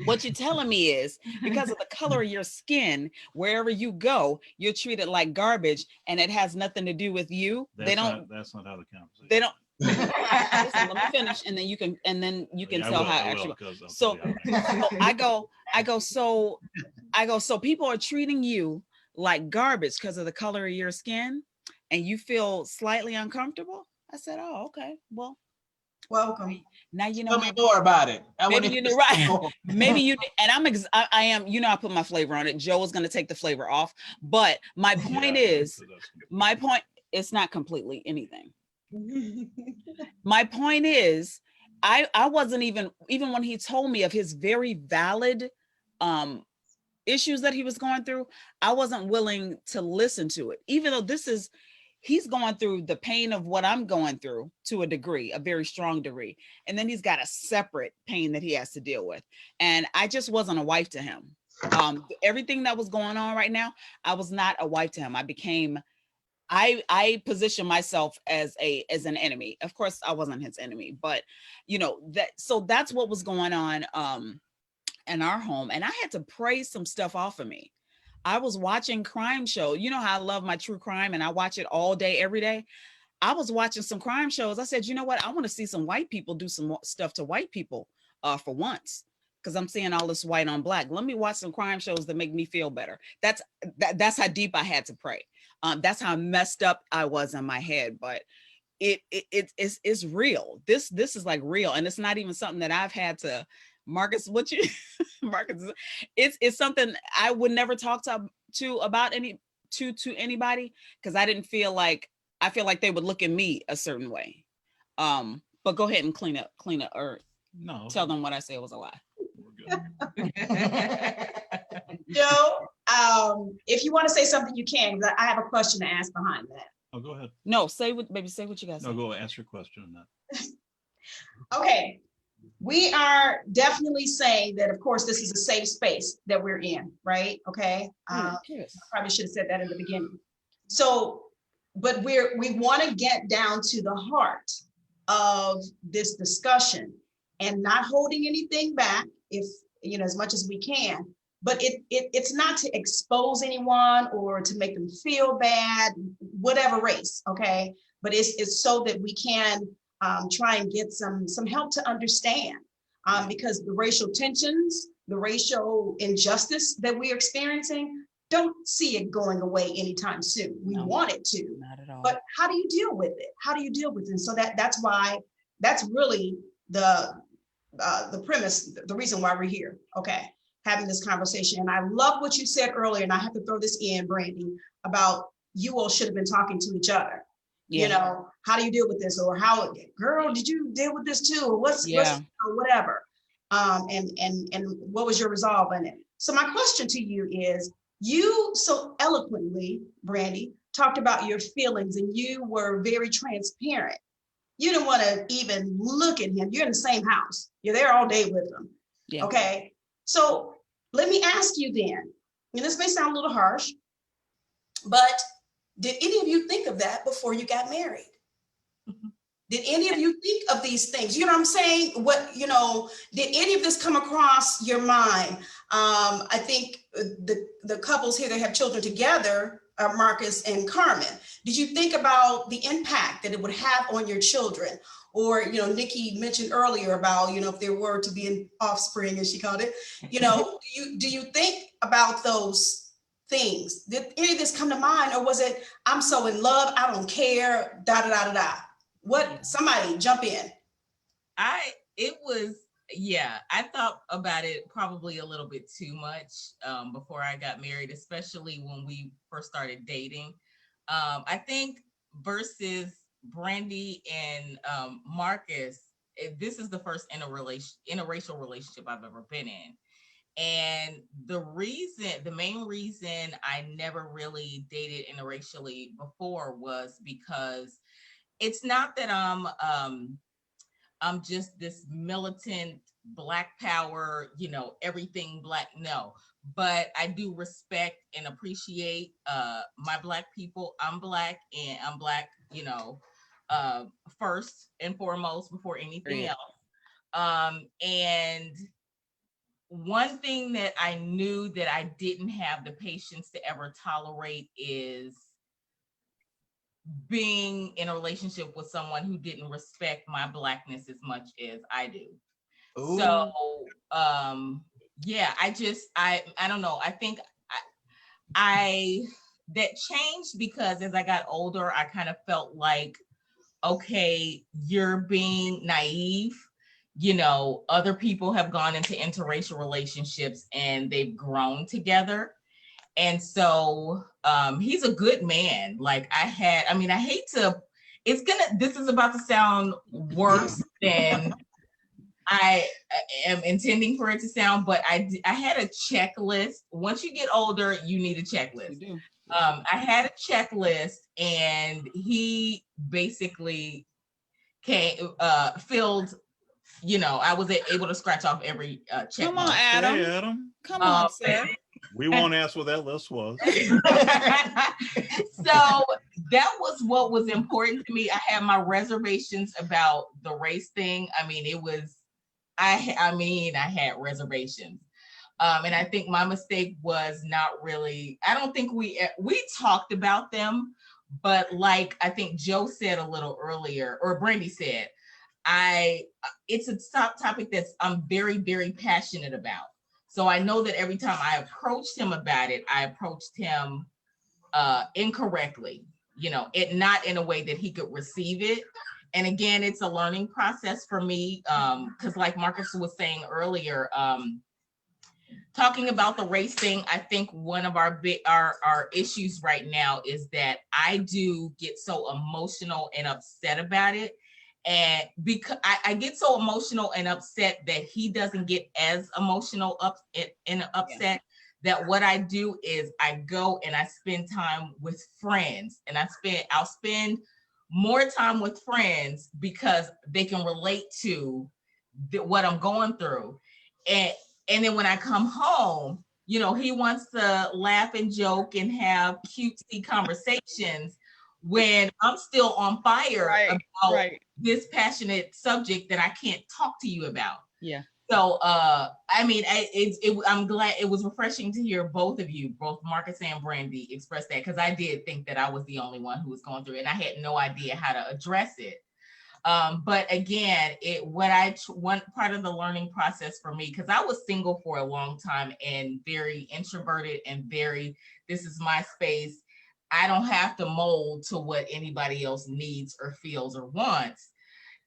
what you're telling me is because of the color of your skin, wherever you go, you're treated like garbage and it has nothing to do with you. That's not how the conversation. They don't. Listen, let me finish and then you can tell how actually. So I go, so people are treating you like garbage because of the color of your skin and you feel slightly uncomfortable. I said, oh, okay, well, welcome. Now you know. Tell me more about it. Maybe you know, right? Maybe you, and I am, you know, I put my flavor on it. Joe is going to take the flavor off, but my point is, it's not completely anything. My point is, I wasn't even when he told me of his very valid issues that he was going through, I wasn't willing to listen to it, even though he's going through the pain of what I'm going through to a degree, a very strong degree. And then he's got a separate pain that he has to deal with. And I just wasn't a wife to him. Everything that was going on right now, I was not a wife to him. I position myself as an enemy. Of course, I wasn't his enemy, but you know, so that's what was going on in our home. And I had to pray some stuff off of me. I was watching crime shows. You know how I love my true crime and I watch it all day, every day. I was watching some crime shows. I said, you know what? I want to see some white people do some stuff to white people for once. because I'm seeing all this white on black. Let me watch some crime shows that make me feel better. That's how deep I had to pray. That's how messed up I was in my head. But it's real. This is like real, and it's not even something that I've had to. Marcus, Marcus, it's something I would never talk to about to anybody, because I feel like they would look at me a certain way. But go ahead and clean up or No. tell them what I said was a lie. Joe, if you want to say something, you can, because I have a question to ask behind that. Oh, go ahead. No, say what you guys No, say. go ask your question on that. Okay, we are definitely saying that, of course, this is a safe space that we're in, right? Okay, Yes. I probably should have said that in the beginning. So, but we want to get down to the heart of this discussion and not holding anything back, if as much as we can. But it's not to expose anyone or to make them feel bad, whatever race, okay? But it's so that we can try and get some help to understand, because the racial tensions, the racial injustice that we're experiencing, don't see it going away anytime soon. We want it to, not at all. but how do you deal with it? How do you deal with it? And so that's why, that's really the premise, the reason why we're here, okay, having this conversation. And I love what you said earlier, and I have to throw this in, Brandie, about you all should have been talking to each other. Yeah. How do you deal with this? Or how, girl, did you deal with this too? Or what's or whatever. And what was your resolve in it? So my question to you is, you so eloquently, Brandie, talked about your feelings, and you were very transparent. You didn't want to even look at him. You're in the same house. You're there all day with him. Yeah. Okay. So let me ask you then, and this may sound a little harsh, but did any of you think of that before you got married? Did any of you think of these things? You know what I'm saying? Did any of this come across your mind? I think the couples here that have children together, Marcus and Carmen, did you think about the impact that it would have on your children? Or, Nicky mentioned earlier about, if there were to be an offspring, as she called it, do you think about those things? Did any of this come to mind, or was it, I'm so in love, I don't care, da da da da da? What? Somebody jump in. I thought about it probably a little bit too much before I got married, especially when we first started dating. I think versus Brandie and Marcus, this is the first interracial relationship I've ever been in. And the main reason I never really dated interracially before was because it's not that I'm just this militant Black power, everything Black. No, but I do respect and appreciate my Black people. I'm Black, and I'm Black, first and foremost before anything else. And one thing that I knew that I didn't have the patience to ever tolerate is being in a relationship with someone who didn't respect my Blackness as much as I do. Ooh. So I don't know. I think I that changed because as I got older, I kind of felt like, okay, you're being naive. Other people have gone into interracial relationships and they've grown together. And so he's a good man. Like this is about to sound worse than I am intending for it to sound, but I had a checklist. Once you get older, you need a checklist. You do. I had a checklist, and he basically filled, I was able to scratch off every check. Come on, Adam. Hey, Adam. Come on, sir. We won't ask what that list was. So that was what was important to me. I had my reservations about the race thing. I had reservations. And I think my mistake was not really, I don't think we talked about them, but like I think Joe said a little earlier, or Brandie said, it's a topic that's I'm very, very passionate about. So I know that every time I approached him about it, I approached him incorrectly, it not in a way that he could receive it. And again, it's a learning process for me, because like Marcus was saying earlier, talking about the race thing, I think one of our issues right now is that I do get so emotional and upset about it. And because I get so emotional and upset that he doesn't get as emotional and upset, that what I do is I go and I spend time with friends, and I'll spend more time with friends because they can relate to what I'm going through. And then when I come home, he wants to laugh and joke and have cutesy conversations when I'm still on fire about this passionate subject that I can't talk to you about. Yeah. So, I'm glad, it was refreshing to hear both of you, both Marcus and Brandie, express that, because I did think that I was the only one who was going through it, and I had no idea how to address it. But again, one part of the learning process for me, because I was single for a long time and very introverted and this is my space. I don't have to mold to what anybody else needs or feels or wants.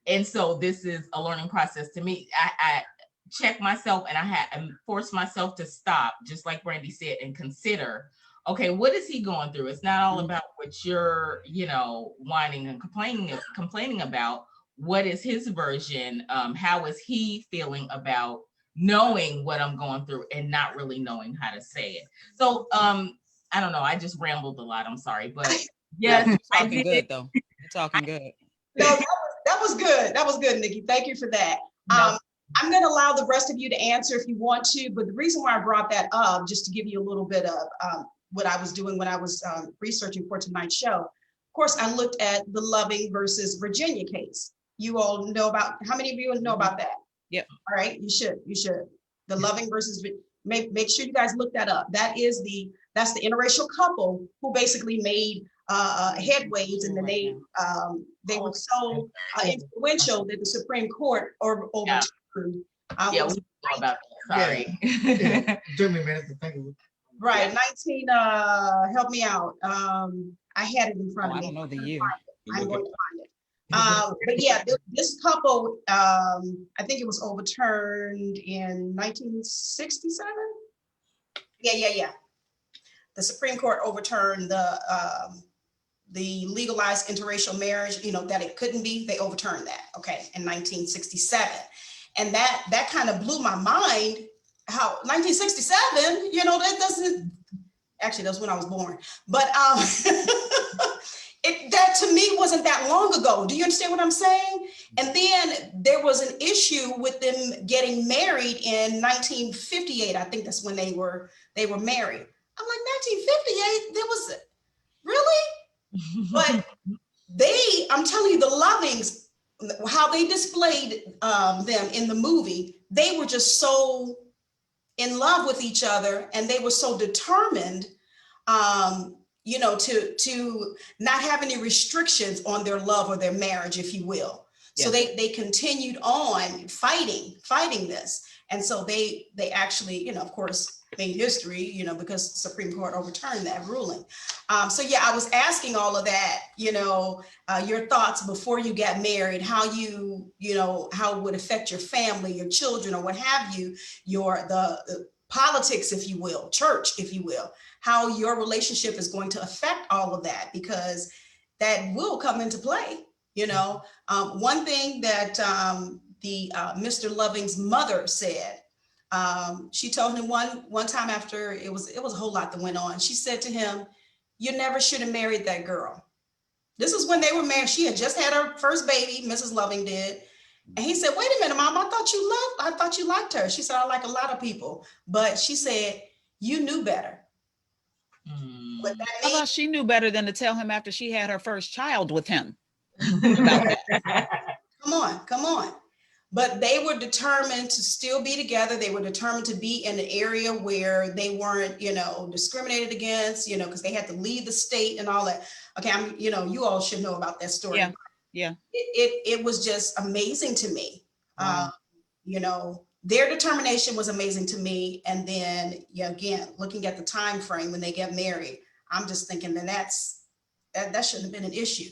And so this is a learning process to me. I check myself, and I forced myself to stop, just like Brandie said, and consider, okay, what is he going through? It's not all about what you're, whining and complaining about. What is his version? How is he feeling about knowing what I'm going through and not really knowing how to say it? So I don't know. I just rambled a lot. I'm sorry, but yes, you're talking good though. You're talking good. No, that was good. That was good, Nikki. Thank you for that. No. I'm going to allow the rest of you to answer if you want to, but the reason why I brought that up, just to give you a little bit of what I was doing when I was researching for tonight's show. Of course, I looked at the Loving versus Virginia case. You all know about, how many of you know about that? Yep. All right, you should. The Loving versus, make sure you guys look that up. That's the interracial couple who basically made headways, and then they were so influential that the Supreme Court overturned. We know about that. Sorry. Yeah. Took me a minute to think of it. Right, 19. Help me out. I had it in front of me. I don't know the year. I'm going to find it. But yeah, this couple, I think it was overturned in 1967. Yeah. The Supreme Court overturned the legalized interracial marriage, that it couldn't be. They overturned that, okay, in 1967. And that kind of blew my mind, how 1967, that doesn't, actually that's when I was born, but that to me wasn't that long ago. Do you understand what I'm saying? And then there was an issue with them getting married in 1958. I think that's when they were married. I'm like, 1958, there was, really? But I'm telling you, the Lovings, how they displayed them in the movie, they were just so in love with each other, and they were so determined, to not have any restrictions on their love or their marriage, if you will. Yeah. So they continued on fighting this. And so they actually, of course, made history, because the Supreme Court overturned that ruling. So yeah, I was asking all of that, your thoughts before you got married, how how it would affect your family, your children, or what have you, the politics, if you will, church, if you will, how your relationship is going to affect all of that, because that will come into play. One thing that the Mr. Loving's mother said, she told him one time after it was a whole lot that went on. She said to him, "You never should have married that girl." This is when they were married. She had just had her first baby, Mrs. Loving did. And he said, "Wait a minute, Mom, I thought you liked her." She said, "I like a lot of people." But she said, "You knew better." What that I thought she knew better than to tell him after she had her first child with him about that. Come on. But they were determined to still be together. They were determined to be in an area where they weren't, discriminated against, because they had to leave the state and all that. Okay, you all should know about that story. Yeah. Yeah. It was just amazing to me. Wow. You know, their determination was amazing to me. And then, yeah, again, looking at the time frame when they get married, I'm just thinking that shouldn't have been an issue.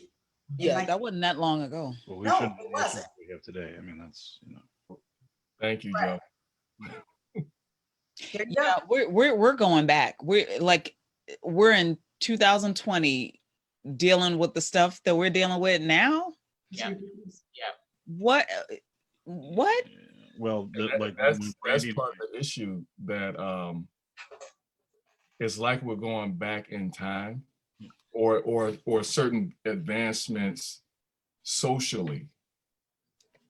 Yeah, that wasn't that long ago. Well, we No, shouldn't it have the issues wasn't. we have today. I mean, that's, you know. Thank you, Right. Joe. There you Yeah, go. we're going back. We're in 2020 dealing with the stuff that we're dealing with now. Yeah. What? Well, like That's when part Brandie- of the issue, that it's like we're going back in time, or certain advancements socially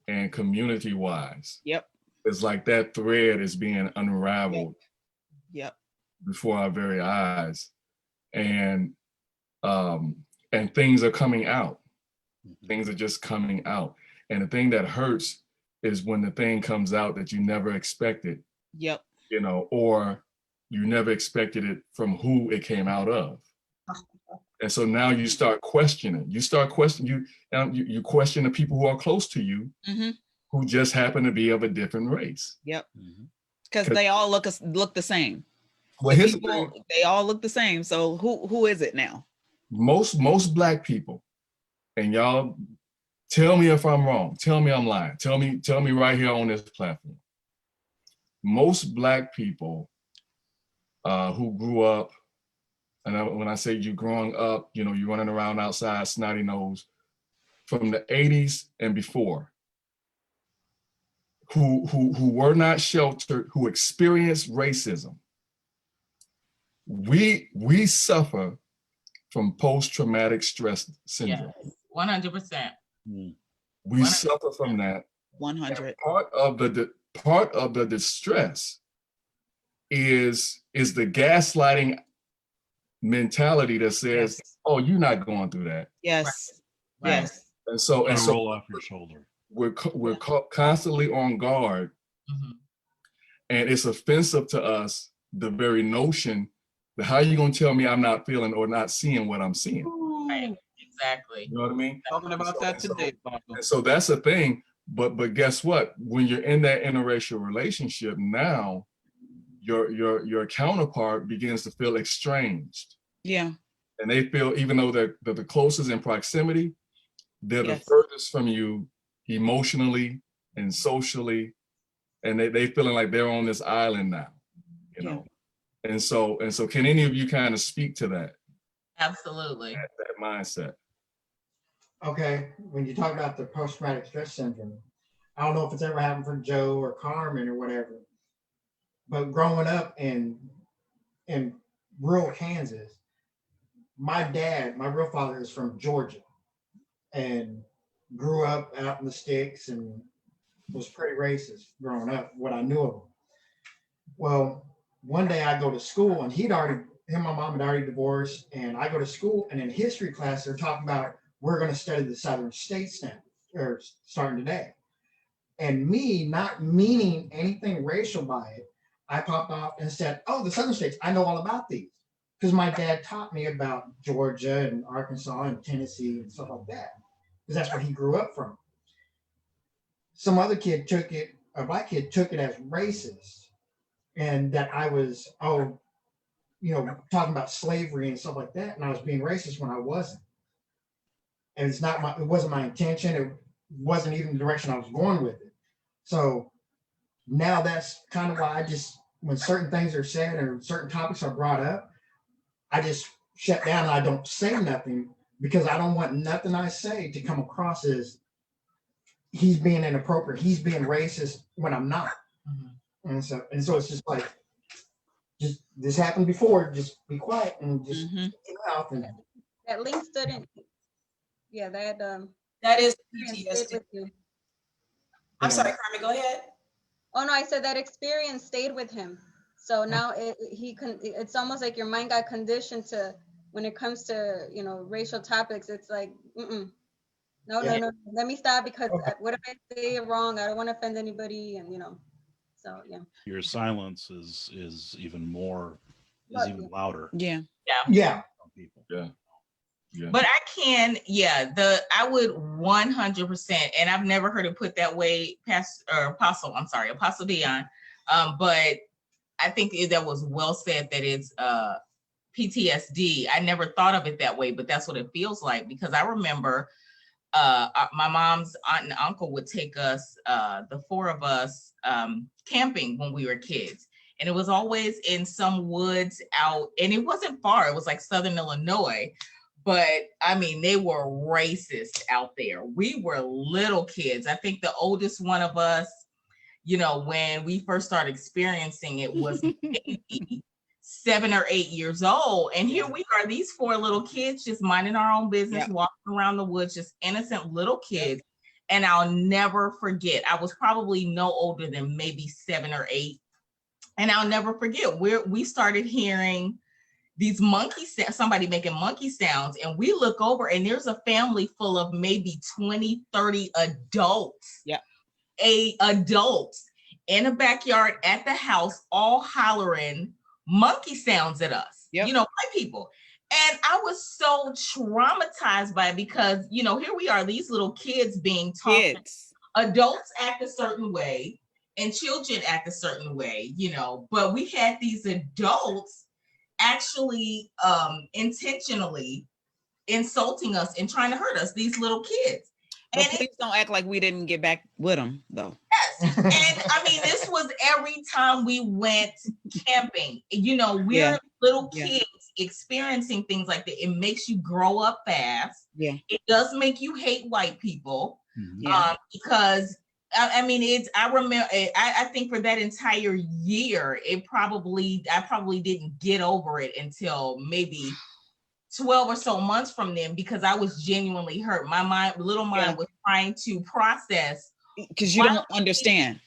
and community wise. Yep. It's like that thread is being unraveled. Yep. Before our very eyes, and things are coming out. Things are just coming out, and the thing that hurts is when the thing comes out that you never expected. Yep. You know, or you never expected it from who it came out of. And so now you start questioning. You question the people who are close to you, who just happen to be of a different race. Yep. Because they all look the same. Well, here's the people, thing. they all look the same. So who is it now? Most Black people, and y'all tell me if I'm wrong. Tell me I'm lying. Tell me right here on this platform. Most Black people who grew up, and when I say you growing up, you know, you're running around outside, snotty nose, from the 80s and before, who were not sheltered, who experienced racism. We suffer from post-traumatic stress syndrome. 100%. We suffer from that. 100. And part of the distress is the gaslighting mentality that says, yes. "Oh, you're not going through that." Yes. Right. Yes. And so roll off your shoulder. We're constantly on guard, and it's offensive to us, the very notion that how are you going to tell me I'm not feeling or not seeing what I'm seeing? Right. Exactly. You know what I mean? Talking about that today, And so that's the thing. But guess what? When you're in that interracial relationship now, your counterpart begins to feel estranged. Yeah. And they feel, even though they're the closest in proximity, they're Yes. the furthest from you emotionally and socially, and they feeling like they're on this island now, you know. And so can any of you kind of speak to that? Absolutely. That mindset. Okay, when you talk about the post-traumatic stress syndrome, I don't know if it's ever happened for Joe or Carmen or whatever, but growing up in rural Kansas, my real father is from Georgia and grew up out in the sticks and was pretty racist growing up, what I knew of him. Well, one day I go to school and him and my mom had already divorced, and I go to school, and in history class, they're talking about we're going to study the Southern states now, or starting today. And me not meaning anything racial by it, I popped off and said, "Oh, the Southern states, I know all about these." Because my dad taught me about Georgia and Arkansas and Tennessee and stuff like that. Because that's where he grew up from. Some other kid a Black kid took it as racist. And that I was, talking about slavery and stuff like that. And I was being racist when I wasn't. And it wasn't my intention. It wasn't even the direction I was going with it. So now that's kind of why when certain things are said or certain topics are brought up, I just shut down and I don't say nothing, because I don't want nothing I say to come across as he's being inappropriate, he's being racist when I'm not. And so it's just like, just this happened before, just be quiet and just get out. And That link didn't. Yeah, That is stayed PTSD. with you. I'm sorry, Carmen, go ahead. Oh no, I said that experience stayed with him. So now it's almost like your mind got conditioned to, when it comes to racial topics, it's like no, let me stop, because what if I say it wrong? I don't want to offend anybody, and so yeah. Your silence is even more, is even louder. Yeah. Yeah. People. Yeah. Yeah. But I would 100%, and I've never heard it put that way, Apostle Deon. But I think that was well said, that it's PTSD. I never thought of it that way, but that's what it feels like, because I remember my mom's aunt and uncle would take us, the four of us, camping when we were kids. And it was always in some woods out, and it wasn't far. It was like Southern Illinois. But I mean, they were racist out there. We were little kids. I think the oldest one of us, you know, when we first started experiencing it, was maybe 7 or 8 years old. And here we are, these four little kids just minding our own business, walking around the woods, just innocent little kids. And I'll never forget, I was probably no older than maybe 7 or 8. And I'll never forget, we started hearing these somebody making monkey sounds, and we look over and there's a family full of maybe 20, 30 adults. Adults in a backyard at the house, all hollering monkey sounds at us, you know, white people. And I was so traumatized by it, because, you know, here we are, these little kids being taught, adults act a certain way and children act a certain way, you know, but we had these adults actually intentionally insulting us and trying to hurt us, these little kids. But please don't act like we didn't get back with them, though. Yes. And I mean, this was every time we went camping. You know, we're little kids experiencing things like that. It makes you grow up fast. Yeah. It does make you hate white people. Because I mean, I remember, I think for that entire year, I probably didn't get over it until maybe 12 or so months from then, because I was genuinely hurt. My little mind was trying to process. Because you don't understand.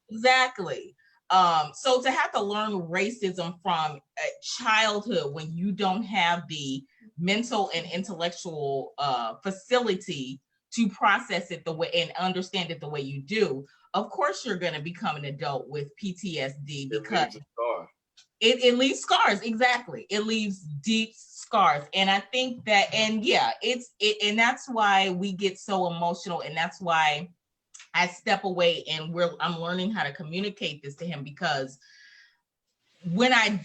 Exactly. So to have to learn racism from childhood, when you don't have the mental and intellectual facility to process it the way and understand it the way you do, of course you're going to become an adult with PTSD, because it leaves scars. Exactly. It leaves deep scars. And I think that, and and that's why we get so emotional. And that's why I step away, and I'm learning how to communicate this to him, because when I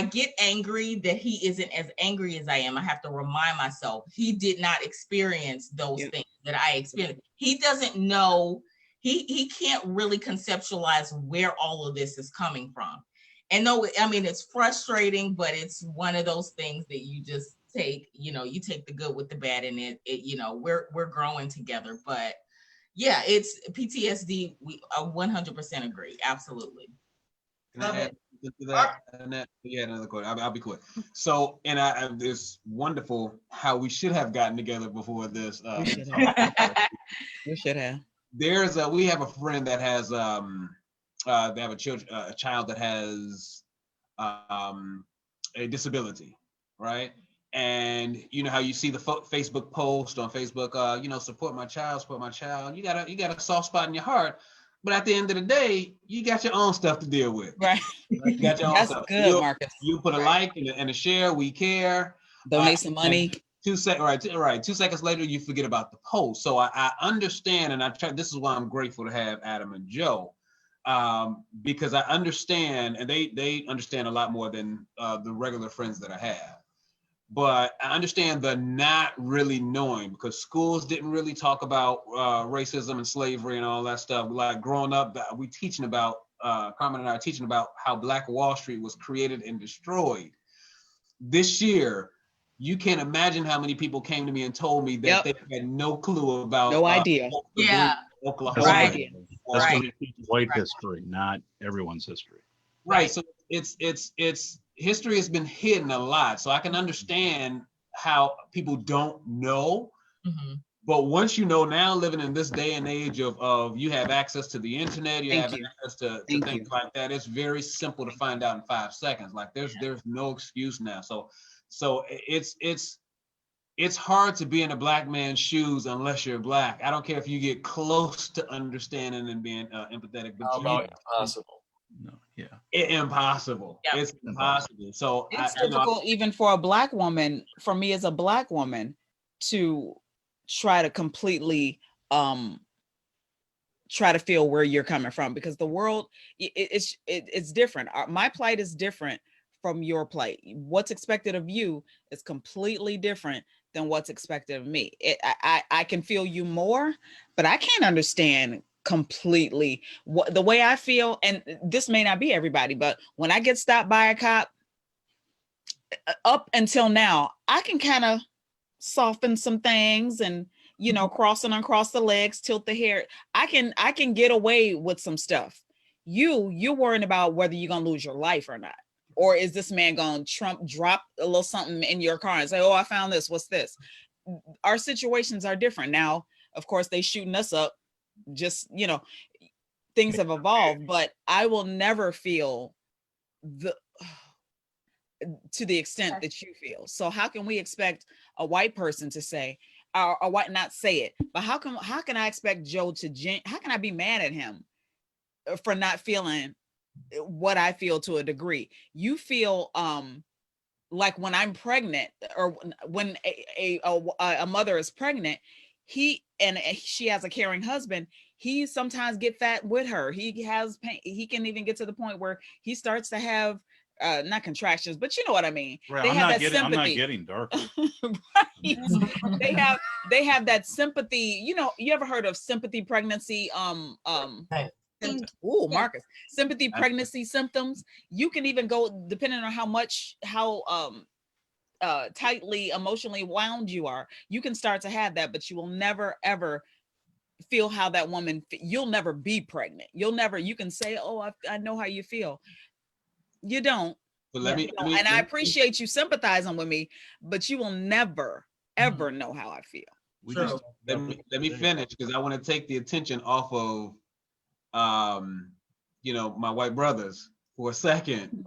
get angry that he isn't as angry as I am, I have to remind myself he did not experience those things that I experienced. He doesn't know, he can't really conceptualize where all of this is coming from. And no, I mean, it's frustrating, but it's one of those things that you just take, you know, you take the good with the bad, and it you know, we're growing together. But yeah, it's PTSD. We 100% agree. Absolutely. Can I add to that? Annette? Yeah, another question. I'll be quick. So, and it's wonderful how we should have gotten together before this. We should have. We have a friend that has they have a child that has a disability, right? And you know how you see the Facebook post on Facebook, you know, support my child. You got a soft spot in your heart, but at the end of the day, you got your own stuff to deal with. Right. You got your own That's stuff. good, Marcus. You put a like and a share. We care. Donate some money. 2 seconds. Right. 2 seconds later, you forget about the post. So I understand, and I try. This is why I'm grateful to have Adam and Joe. Because I understand, and they understand a lot more than the regular friends that I have. But I understand the not really knowing, because schools didn't really talk about racism and slavery and all that stuff. Like growing up, we teaching about, Carmen and I are teaching about how Black Wall Street was created and destroyed. This year, you can't imagine how many people came to me and told me that they had no clue about. No idea. Oklahoma. Right. That's going to teach white history, not everyone's history. Right. So it's history has been hidden a lot. So I can understand how people don't know. Mm-hmm. But once you know, now living in this day and age of you have access to the internet, you have access to things like that. It's very simple to find out in 5 seconds. Like there's no excuse now. So it's hard to be in a Black man's shoes unless you're Black. I don't care if you get close to understanding and being empathetic. But how about impossible? No, yeah. Impossible. Yep. It's impossible. So It's difficult even for a Black woman, for me as a Black woman, to try to completely try to feel where you're coming from, because the world it's different. My plight is different from your plight. What's expected of you is completely different than what's expected of me. I can feel you more, but I can't understand completely the way I feel. And this may not be everybody, but when I get stopped by a cop, up until now, I can kind of soften some things and, you know, cross and uncross the legs, tilt the hair. I can get away with some stuff. You're worrying about whether you're gonna lose your life or not. Or is this man going to drop a little something in your car and say, oh, I found this, what's this? Our situations are different. Now, of course, they shooting us up, just, you know, things have evolved, but I will never feel to the extent that you feel. So how can we expect a white person to say, or a white, not say it, but how can I expect Joe to, how can I be mad at him for not feeling what I feel to a degree? You feel like when I'm pregnant, or when a mother is pregnant, she has a caring husband, he sometimes get fat with her. He has pain. He can even get to the point where he starts to have not contractions, but you know what I mean. Right. They have that sympathy. I'm not getting darker. Right. They have that sympathy. You know, you ever heard of sympathy pregnancy? Oh, Marcus, sympathy pregnancy symptoms. You can even go, depending on how tightly emotionally wound you are, you can start to have that, but you will never ever feel how that woman, you'll never be pregnant. You can say, oh, I know how you feel. You don't. But let me, and I appreciate you sympathizing with me, but you will never ever know how I feel. Let me finish, because I want to take the attention off of you know, my white brothers for a second.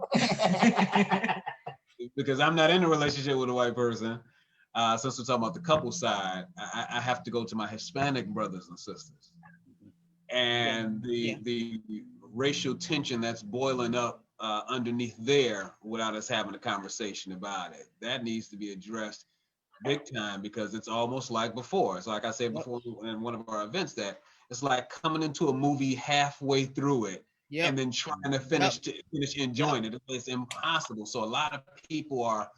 Because I'm not in a relationship with a white person. Since we're talking about the couple side, I have to go to my Hispanic brothers and sisters. And the racial tension that's boiling up underneath there without us having a conversation about it, that needs to be addressed big time, because it's almost like before. It's like I said before in one of our events, that it's like coming into a movie halfway through it and then trying to finish enjoying it. It's impossible. So a lot of people are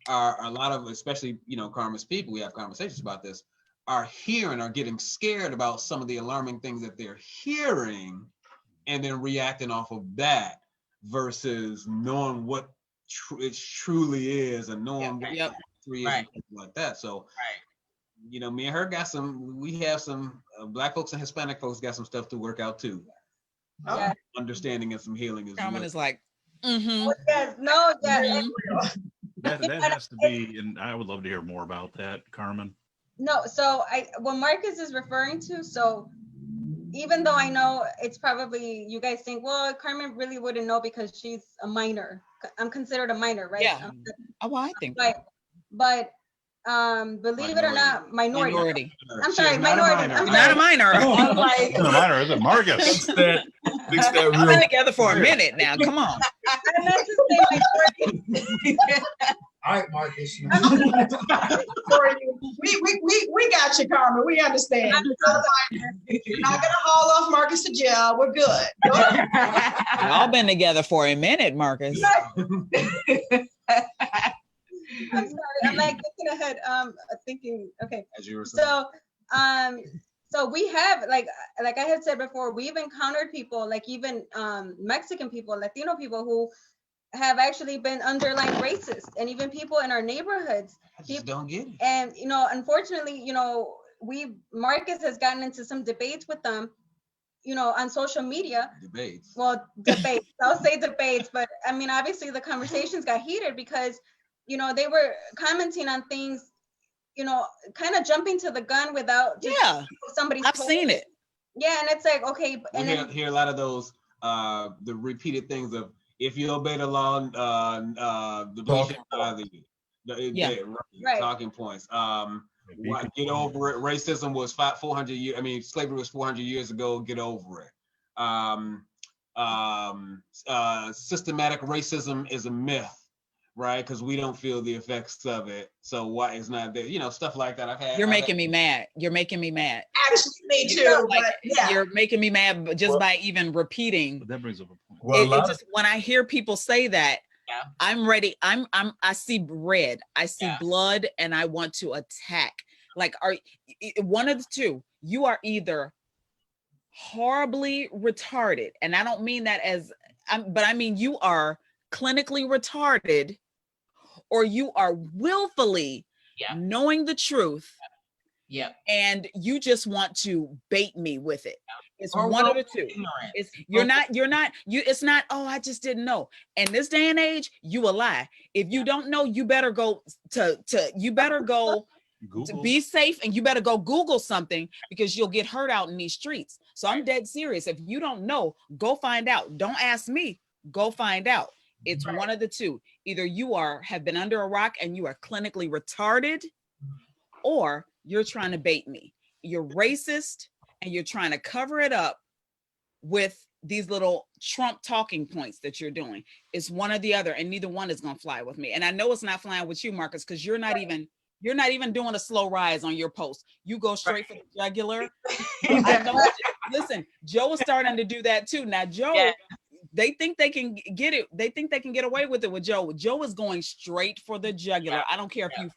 a lot of, especially, you know, Carmen's people, we have conversations about this, are getting scared about some of the alarming things that they're hearing, and then reacting off of that versus knowing what it truly is, and knowing what history is and things like that. So, you know, me and her we have some Black folks and Hispanic folks got some stuff to work out too. Understanding and some healing is Carmen is like, yes, no, yes. That has to be, and I would love to hear more about that, Carmen. No, so what Marcus is referring to, so even though I know it's probably, you guys think, well, Carmen really wouldn't know because she's a minor. I'm considered a minor, right? Yeah. Oh, I think. But believe it or not, minority. I'm sorry, minority. I'm not a minor. I'm like, not a minor, is it, Marcus? We've been together for a minute now. Come on. I meant to say minority. All right, Marcus. we got you, Carmen. We understand. You're not gonna haul off Marcus to jail. We're good. We've all been together for a minute, Marcus. I'm sorry. I'm like looking ahead. Thinking. Okay. As you were saying. So we have, like I had said before, we've encountered people, like even Mexican people, Latino people, who have actually been underlying racist, and even people in our neighborhoods. I just don't get it. And, you know, unfortunately, you know, Marcus has gotten into some debates with them, you know, on social media. Debates. Well, debates. I'll say debates, but I mean, obviously the conversations got heated because, you know, they were commenting on things, you know, kind of jumping to the gun without somebody's. I've seen it. Yeah, and it's like, okay. And we hear a lot of those the repeated things of, if you obey the law, the police shall bother you. Talking points. Get over it. Racism was 400 years. I mean, slavery was 400 years ago. Get over it. systematic racism is a myth, right? Because we don't feel the effects of it. So why it's not there? You know, stuff like that. You're making me mad. You're making me mad. Actually, me too. But yeah, You're making me mad just by even repeating. But that brings up a point. Well, When I hear people say that, Yeah. I'm ready. I see red. I see Yeah. blood, and I want to attack. Like, are one of the two? You are either horribly retarded, and I don't mean that as, but I mean you are clinically retarded, or you are willfully knowing the truth. Yeah. And you just want to bait me with it. It's Or one of the two. ignorant. It's not, oh, I just didn't know. In this day and age, you will lie. If you don't know, you better go to be safe, and you better go Google something, because you'll get hurt out in these streets. So I'm dead serious. If you don't know, go find out. Don't ask me, go find out. It's one of the two. Either you have been under a rock and you are clinically retarded, or you're trying to bait me. You're racist, and you're trying to cover it up with these little Trump talking points that you're doing. It's one or the other, and neither one is going to fly with me. And I know it's not flying with you, Marcus, because you're not even doing a slow rise on your post. You go straight for the jugular. I know. Listen, Joe is starting to do that too. Now, Joe, they think they can get it. They think they can get away with it with Joe. Joe is going straight for the jugular. I don't care if you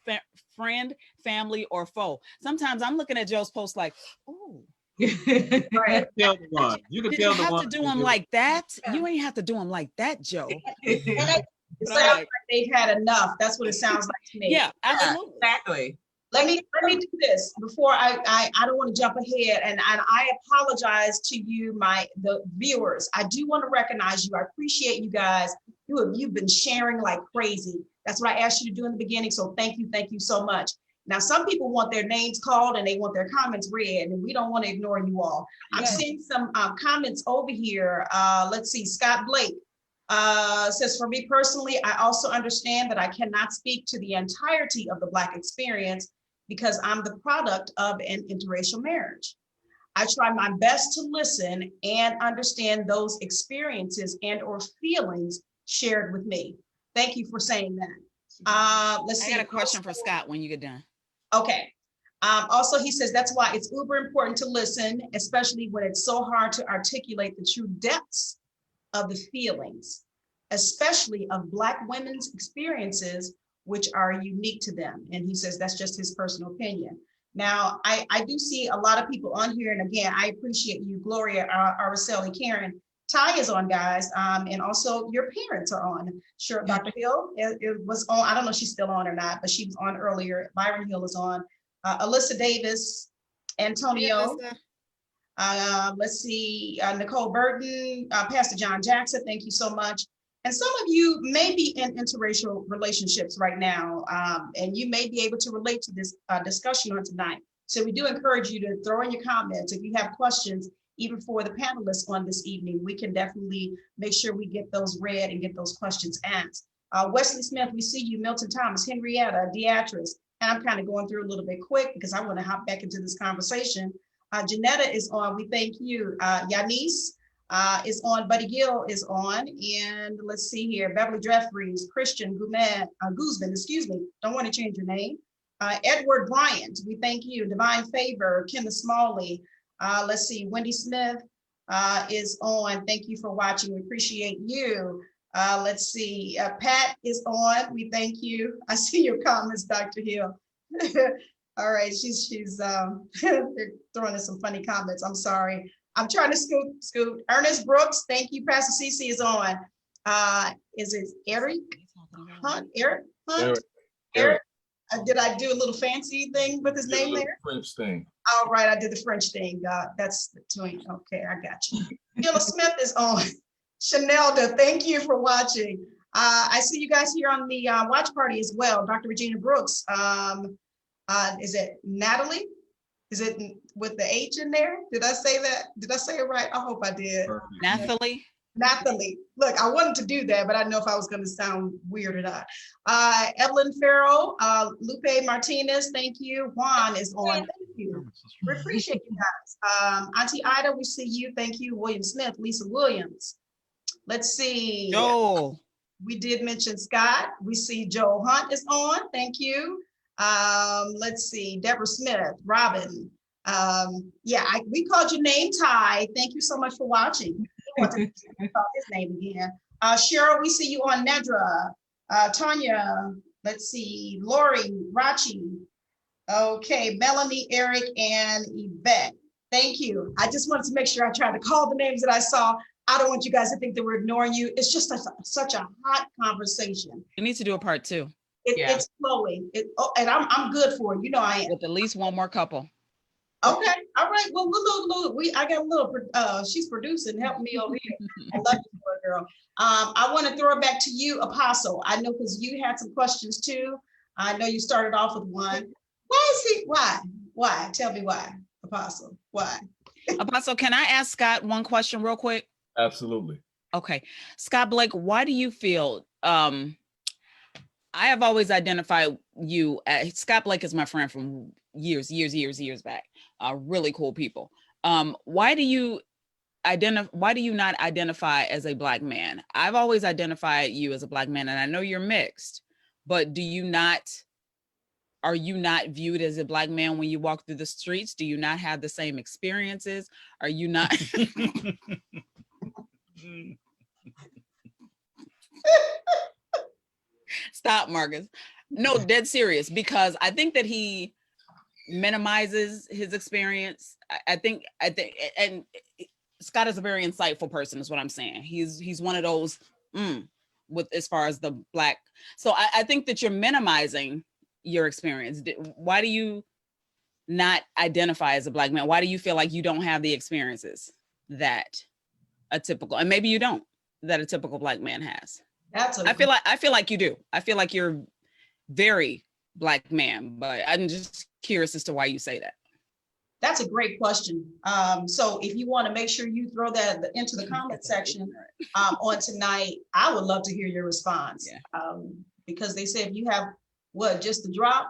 friend, family, or foe. Sometimes I'm looking at Joe's post like, oh. Right. You can You tell didn't have to do him like that. You ain't have to do him like that, Joe. it sounds like they've had enough. That's what it sounds like to me. Yeah, absolutely. Exactly. Let me do this before I don't want to jump ahead, and I apologize to you, the viewers. I do want to recognize you. I appreciate you guys. You've been sharing like crazy. That's what I asked you to do in the beginning. So thank you so much. Now, some people want their names called and they want their comments read, and we don't want to ignore you all. I'm seeing some comments over here. Let's see, Scott Blake says, for me personally, I also understand that I cannot speak to the entirety of the Black experience because I'm the product of an interracial marriage. I try my best to listen and understand those experiences and or feelings shared with me. Thank you for saying that. Let's see. I got a question for Scott when you get done. Okay. Also, he says that's why it's uber important to listen, especially when it's so hard to articulate the true depths of the feelings, especially of Black women's experiences, which are unique to them. And he says that's just his personal opinion. Now, I do see a lot of people on here. And again, I appreciate you, Gloria, Araceli, Karen. Ty is on, guys. And also your parents are on. Sure, Dr. Hill it was on. I don't know if she's still on or not, but she was on earlier. Byron Hill is on. Alyssa Davis, Antonio. Let's see, Nicole Burton, Pastor John Jackson, thank you so much. And some of you may be in interracial relationships right now, and you may be able to relate to this discussion on tonight. So we do encourage you to throw in your comments. If you have questions, even for the panelists on this evening, we can definitely make sure we get those read and get those questions asked. Wesley Smith, we see you, Milton Thomas, Henrietta, Beatrice, and I'm kind of going through a little bit quick because I want to hop back into this conversation. Janetta is on, we thank you. Yanis is on, Buddy Gill is on, and let's see here, Beverly Jeffries, Christian Guzman, excuse me, don't want to change your name. Edward Bryant, we thank you. Divine Favor, Kenneth Smalley, let's see, Wendy Smith is on, thank you for watching, we appreciate you. Let's see, Pat is on, we thank you. I see your comments, Dr. Hill. All right, she's they're throwing in some funny comments. I'm sorry. I'm trying to scoot. Ernest Brooks, thank you. Pastor CC is on. Is it Eric Hunt? Eric Hunt? Eric. Did I do a little fancy thing with his name there? French thing. All right, I did the French thing. That's the twin. Okay, I got you. Gilla Smith is on. Chanelda, thank you for watching. I see you guys here on the watch party as well. Dr. Regina Brooks. Is it Natalie? Is it with the H in there? Did I say that? Did I say it right? I hope I did. Nathalie. Nathalie. Look, I wanted to do that, but I didn't know if I was going to sound weird or not. Evelyn Farrell, Lupe Martinez, thank you. Juan is on. Thank you. We appreciate you guys. Auntie Ida, we see you. Thank you. William Smith, Lisa Williams. Let's see. Joel. We did mention Scott. We see Joe Hunt is on. Thank you. Let's see. Deborah Smith, Robin. We called your name Ty. Thank you so much for watching. We want to call his name again. Cheryl, we see you on Nedra. Tanya, let's see. Lori, Rachi. Okay, Melanie, Eric, and Yvette. Thank you. I just wanted to make sure I tried to call the names that I saw. I don't want you guys to think that we're ignoring you. It's just such a hot conversation. We need to do a part 2. It's flowing. And I'm good for it. You know I am. With at least one more couple. Okay. All right. Well, I got a little. She's producing. Help me over here. I love you, girl. I want to throw it back to you, Apostle. I know because you had some questions too. I know you started off with one. Why? Tell me why, Apostle. Why? Apostle, can I ask Scott one question real quick? Absolutely. Okay. Scott Blake, why do you feel, I have always identified you, Scott Blake is my friend from years back, really cool people. Why do you not identify as a Black man? I've always identified you as a Black man, and I know you're mixed, but are you not viewed as a Black man when you walk through the streets? Do you not have the same experiences? Are you not? Stop, Marcus. No, dead serious, because I think that he minimizes his experience. I think, and Scott is a very insightful person, is what I'm saying. He's one of those with as far as the Black. So I think that you're minimizing your experience. Why do you not identify as a Black man? Why do you feel like you don't have the experiences that a typical, and maybe you don't, that a typical Black man has? I feel like you do. I feel like you're very Black man, but I'm just curious as to why you say that. That's a great question. So if you want to make sure you throw that into the comment section on tonight, I would love to hear your response. Yeah. Because they say if you have just the drop,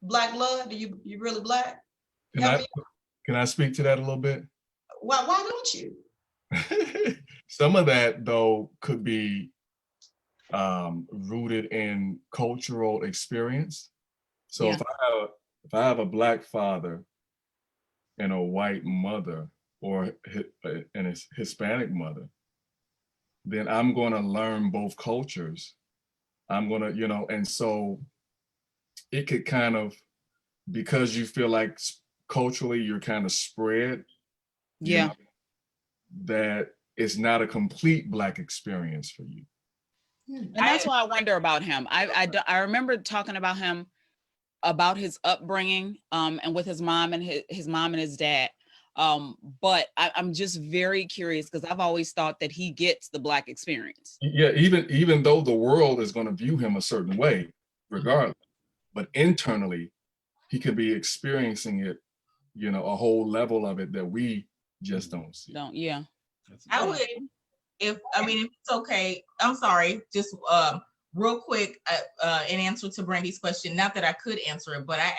Black blood, you really Black? Can I speak to that a little bit? Why don't you? Some of that though could be rooted in cultural experience. So yeah. if I have a Black father and a white mother, or and a Hispanic mother, then I'm going to learn both cultures. I'm going to, and so it could kind of, because you feel like culturally you're kind of spread, yeah, that it's not a complete Black experience for you. And that's why I wonder about him. I remember talking about him, about his upbringing, and with his mom and his mom and his dad. But I'm just very curious, because I've always thought that he gets the Black experience. Yeah, even though the world is going to view him a certain way, regardless, but internally, he could be experiencing it, a whole level of it that we just don't see. Yeah. I would, if it's okay, I'm sorry, just real quick, in answer to Brandie's question, not that I could answer it, but I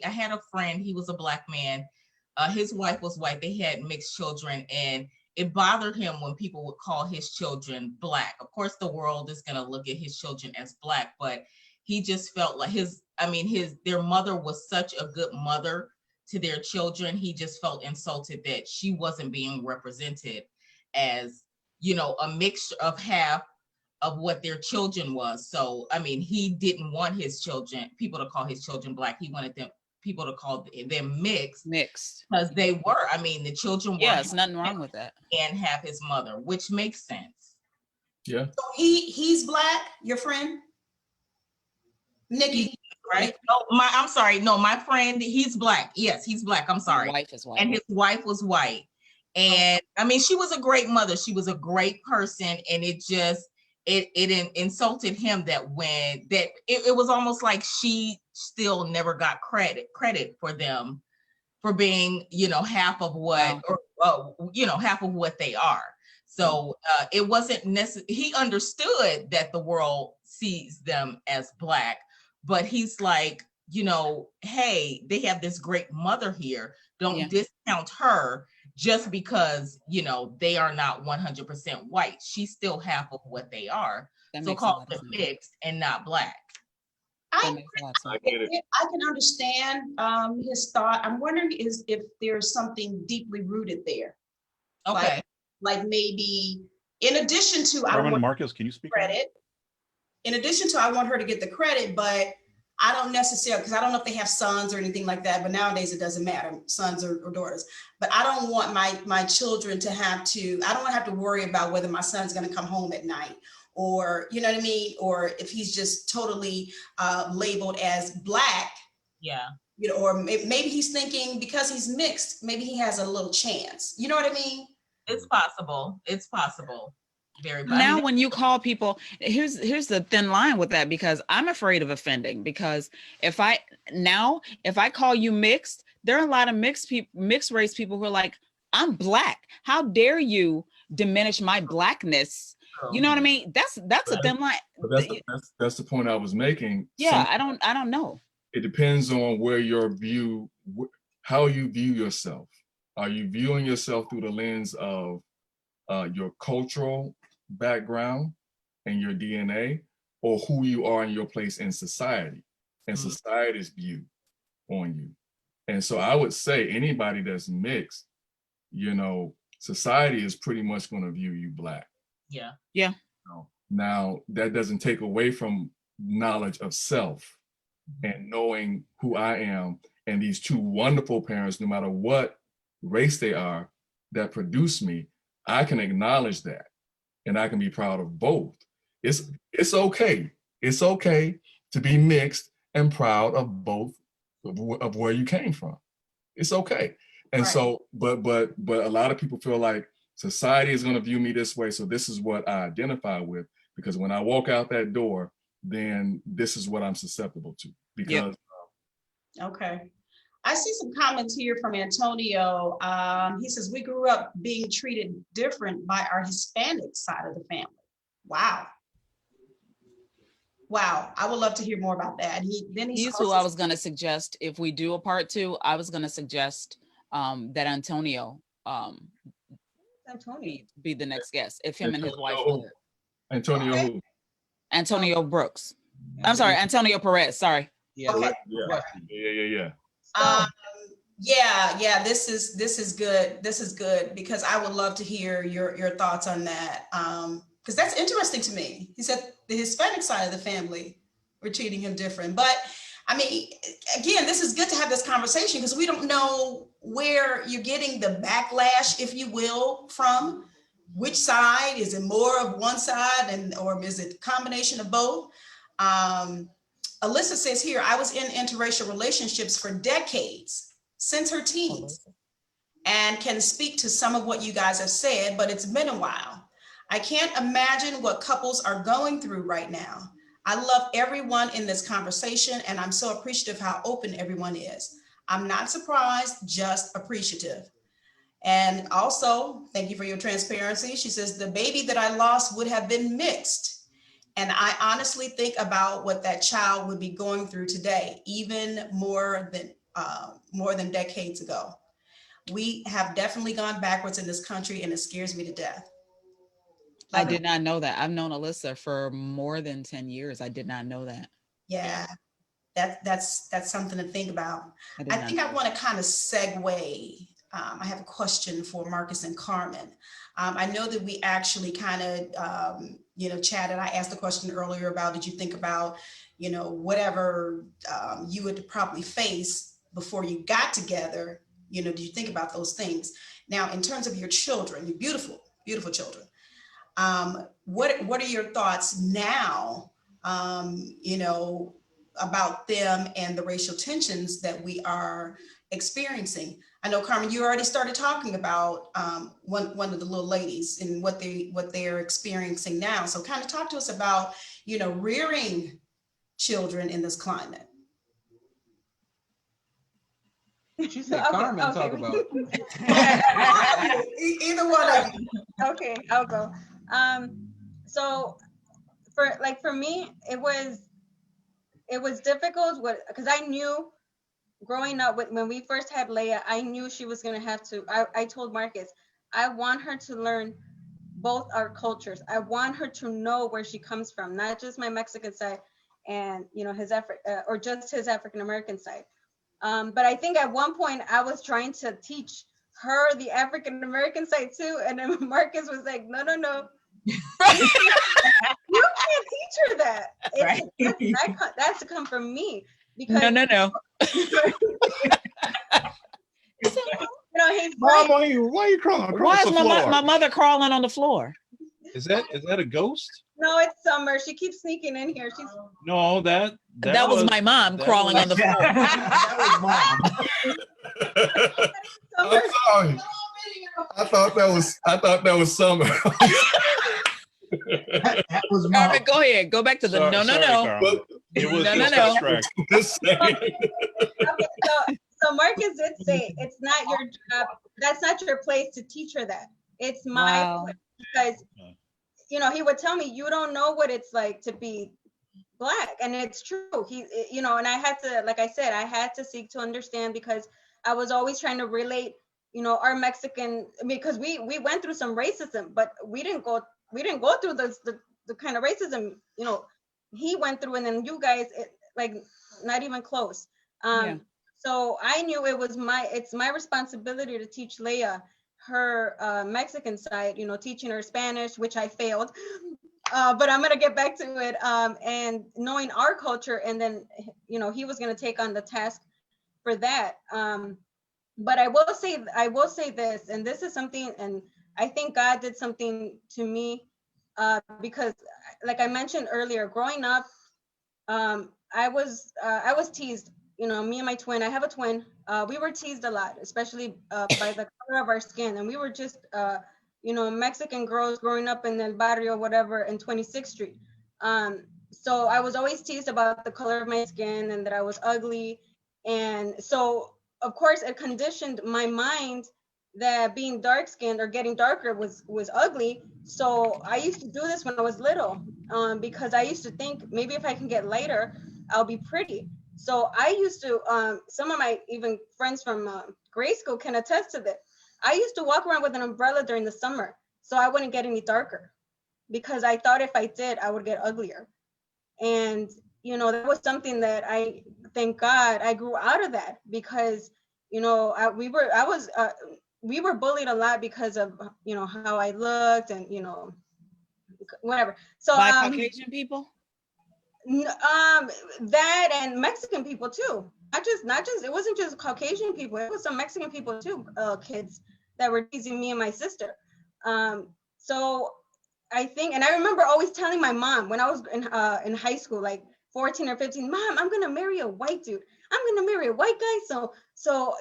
had a friend, he was a Black man. His wife was white. They had mixed children, and it bothered him when people would call his children Black. Of course, the world is going to look at his children as Black, but he just felt like their mother was such a good mother to their children. He just felt insulted that she wasn't being represented as, a mixture of half of what their children was. So, he didn't want people to call his children Black. He wanted people to call them mixed, because they were. The children were. Yeah, there's nothing wrong with that. And have his mother, which makes sense. Yeah. So he's Black, your friend, Nicky, right? I'm sorry. No, my friend, he's Black. Yes, he's Black. I'm sorry. His wife is white. And his wife was white. And she was a great mother. She was a great person, and it just it insulted him that it was almost like she still never got credit for them for being, half of what, or half of what they are. So it wasn't necessary. He understood that the world sees them as Black, but he's like, hey, they have this great mother here. Don't discount her just because, you know, they are not 100% white. She's still half of what they are. That So makes a call lot them of sense. mixed and not black. That makes a lot of sense. I get it. I can understand his thought. I'm wondering if there's something deeply rooted there. Okay. Like maybe in addition to, I don't Carmen want Marcus, can you speak? credit. In addition to, I want her to get the credit, but I don't necessarily, because I don't know if they have sons or anything like that, but nowadays it doesn't matter, sons or daughters. But I don't want my children to have to, I don't want to have to worry about whether my son's going to come home at night, or, you know what I mean? Or if he's just totally labeled as black. Yeah. You know, or maybe he's thinking because he's mixed, maybe he has a little chance. You know what I mean? It's possible. It's possible. Very Now when you call people, here's the thin line with that, because I'm afraid of offending, because if I call you mixed, there are a lot of mixed race people who are like, I'm black, how dare you diminish my blackness? You know what I mean? That's a thin line. But that's the point I was making. Yeah, I don't know. It depends on where your view, how you view yourself. Are you viewing yourself through the lens of your cultural background and your DNA, or who you are in your place in society and society's view on you? And so I would say anybody that's mixed, you know, society is pretty much going to view you black. Yeah. Yeah. Now that doesn't take away from knowledge of self and knowing who I am, and these two wonderful parents, no matter what race they are, that produce me. I can acknowledge that, and I can be proud of both. It's okay. It's okay to be mixed and proud of both of where you came from. It's okay. And so, but a lot of people feel like society is going to view me this way, so this is what I identify with, because when I walk out that door, then this is what I'm susceptible to. Because okay. I see some comments here from Antonio. He says, we grew up being treated different by our Hispanic side of the family. Wow. Wow. I would love to hear more about that. He's who I was going to suggest, if we do a part 2, I was going to suggest that Antonio be the next guest, if him and his wife would. Antonio who? Antonio Brooks. I'm sorry, Antonio Perez, sorry. Yeah. Okay. Yeah. Yeah, this is good. This is good, because I would love to hear your thoughts on that. Because that's interesting to me. He said the Hispanic side of the family were treating him different. But I mean, again, this is good to have this conversation, because we don't know where you're getting the backlash, if you will, from. Which side? Is it more of one side, or is it a combination of both? Alyssa says here, I was in interracial relationships for decades, since her teens, and can speak to some of what you guys have said, but it's been a while. I can't imagine what couples are going through right now. I love everyone in this conversation, and I'm so appreciative how open everyone is. I'm not surprised, just appreciative. And also, thank you for your transparency. She says, the baby that I lost would have been mixed. And I honestly think about what that child would be going through today, even more than decades ago. We have definitely gone backwards in this country, and it scares me to death. I did not know that. I've known Alyssa for more than 10 years. I did not know that. Yeah, that's something to think about. I think I want to kind of segue. I have a question for Marcus and Carmen. I know that we actually kind of, chatted. I asked the question earlier about, did you think about, whatever you would probably face before you got together? Did you think about those things? Now, in terms of your children, your beautiful, beautiful children, what are your thoughts now, about them and the racial tensions that we are experiencing? I know, Carmen, you already started talking about one of the little ladies and what they're experiencing now. So kind of talk to us about, rearing children in this climate. She said, Carmen, okay. Talk about either one of you. Okay, I'll go. So for me, it was difficult because I knew growing up when we first had Leia, I knew she was gonna have to. I told Marcus, I want her to learn both our cultures. I want her to know where she comes from, not just my Mexican side and his or just his African American side. But I think at one point I was trying to teach her the African American side too, and then Marcus was like, no. You can't teach her that. That's to come from me. Because no. He's Mom, why are you crawling? Why is my mother crawling on the floor? Is that a ghost? No, it's Summer. She keeps sneaking in here. She's No, that was my mom crawling on the floor. That was mom. I'm sorry. I thought that was summer. That was mom. Carmen, go ahead. Go back to the no. Carmen. It was No. Just saying. okay. So Marcus did say it's not your job. That's not your place to teach her that. It's my place, because he would tell me, you don't know what it's like to be Black, and it's true. And I had to, like I said, I had to seek to understand, because I was always trying to relate, our Mexican, because we went through some racism, but we didn't go through the kind of racism he went through, and then you guys not even close. So I knew it's my responsibility to teach Leia her Mexican side, teaching her Spanish, which I failed, but I'm gonna get back to it, and knowing our culture, and then he was gonna take on the task for that. But I will say this, and this is something, and I think God did something to me, because like I mentioned earlier, growing up, I was teased. Me and my twin, I have a twin, we were teased a lot, especially by the color of our skin. And we were just, Mexican girls growing up in El Barrio, whatever, in 26th Street. So I was always teased about the color of my skin and that I was ugly. And so, of course, it conditioned my mind that being dark skinned or getting darker was ugly. So I used to do this when I was little, because I used to think maybe if I can get lighter, I'll be pretty. So I used to, some of my even friends from grade school can attest to this. I used to walk around with an umbrella during the summer so I wouldn't get any darker, because I thought if I did, I would get uglier. And, that was something that I, thank God, I grew out of that, because, we were bullied a lot because of, how I looked and, whatever. So by Caucasian people? That and Mexican people too. Not just it wasn't just Caucasian people, it was some Mexican people too, kids that were teasing me and my sister. So I think, and I remember always telling my mom when I was in high school, like 14 or 15, Mom, I'm gonna marry a white dude. I'm gonna marry a white guy, so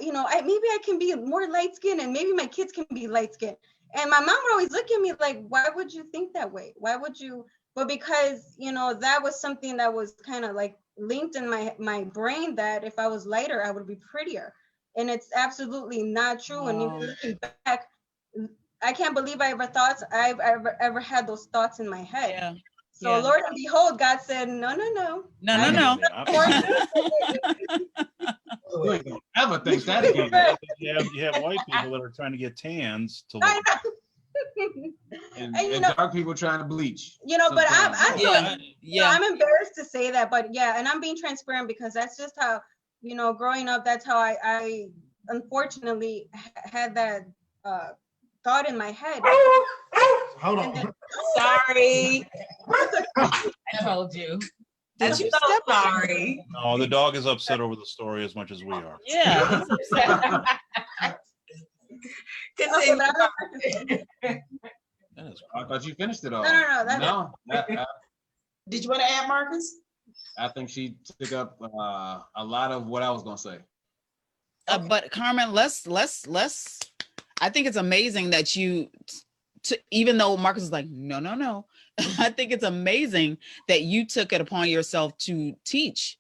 maybe I can be more light skinned, and maybe my kids can be light skinned. And my mom would always look at me like, why would you think that way? Why would you? But because, that was something that was kind of like linked in my brain, that if I was lighter, I would be prettier. And it's absolutely not true. And even looking back, I can't believe I've ever had those thoughts in my head. Yeah. So Lord and behold, God said, no. No. You ain't gonna ever think that again. You have white people that are trying to get tans to look. And dark people trying to bleach. But I'm embarrassed to say that, but and I'm being transparent, because that's just how, growing up, that's how I unfortunately had that thought in my head. Hold on. Sorry. I told you. I'm so sorry. No, the dog is upset over the story as much as we are. Yeah. I thought you finished it all. No. Did you want to add, Marcus? I think she took up a lot of what I was gonna say. But Carmen, let's. I think it's amazing that even though Marcus is like, no. I think it's amazing that you took it upon yourself to teach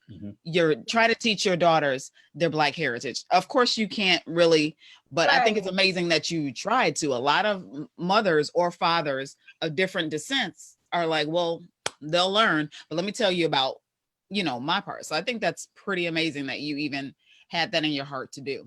try to teach your daughters their Black heritage. Of course you can't really, but I think it's amazing that you tried to. A lot of mothers or fathers of different descents are like, well, they'll learn, but let me tell you about, my part. So I think that's pretty amazing that you even had that in your heart to do.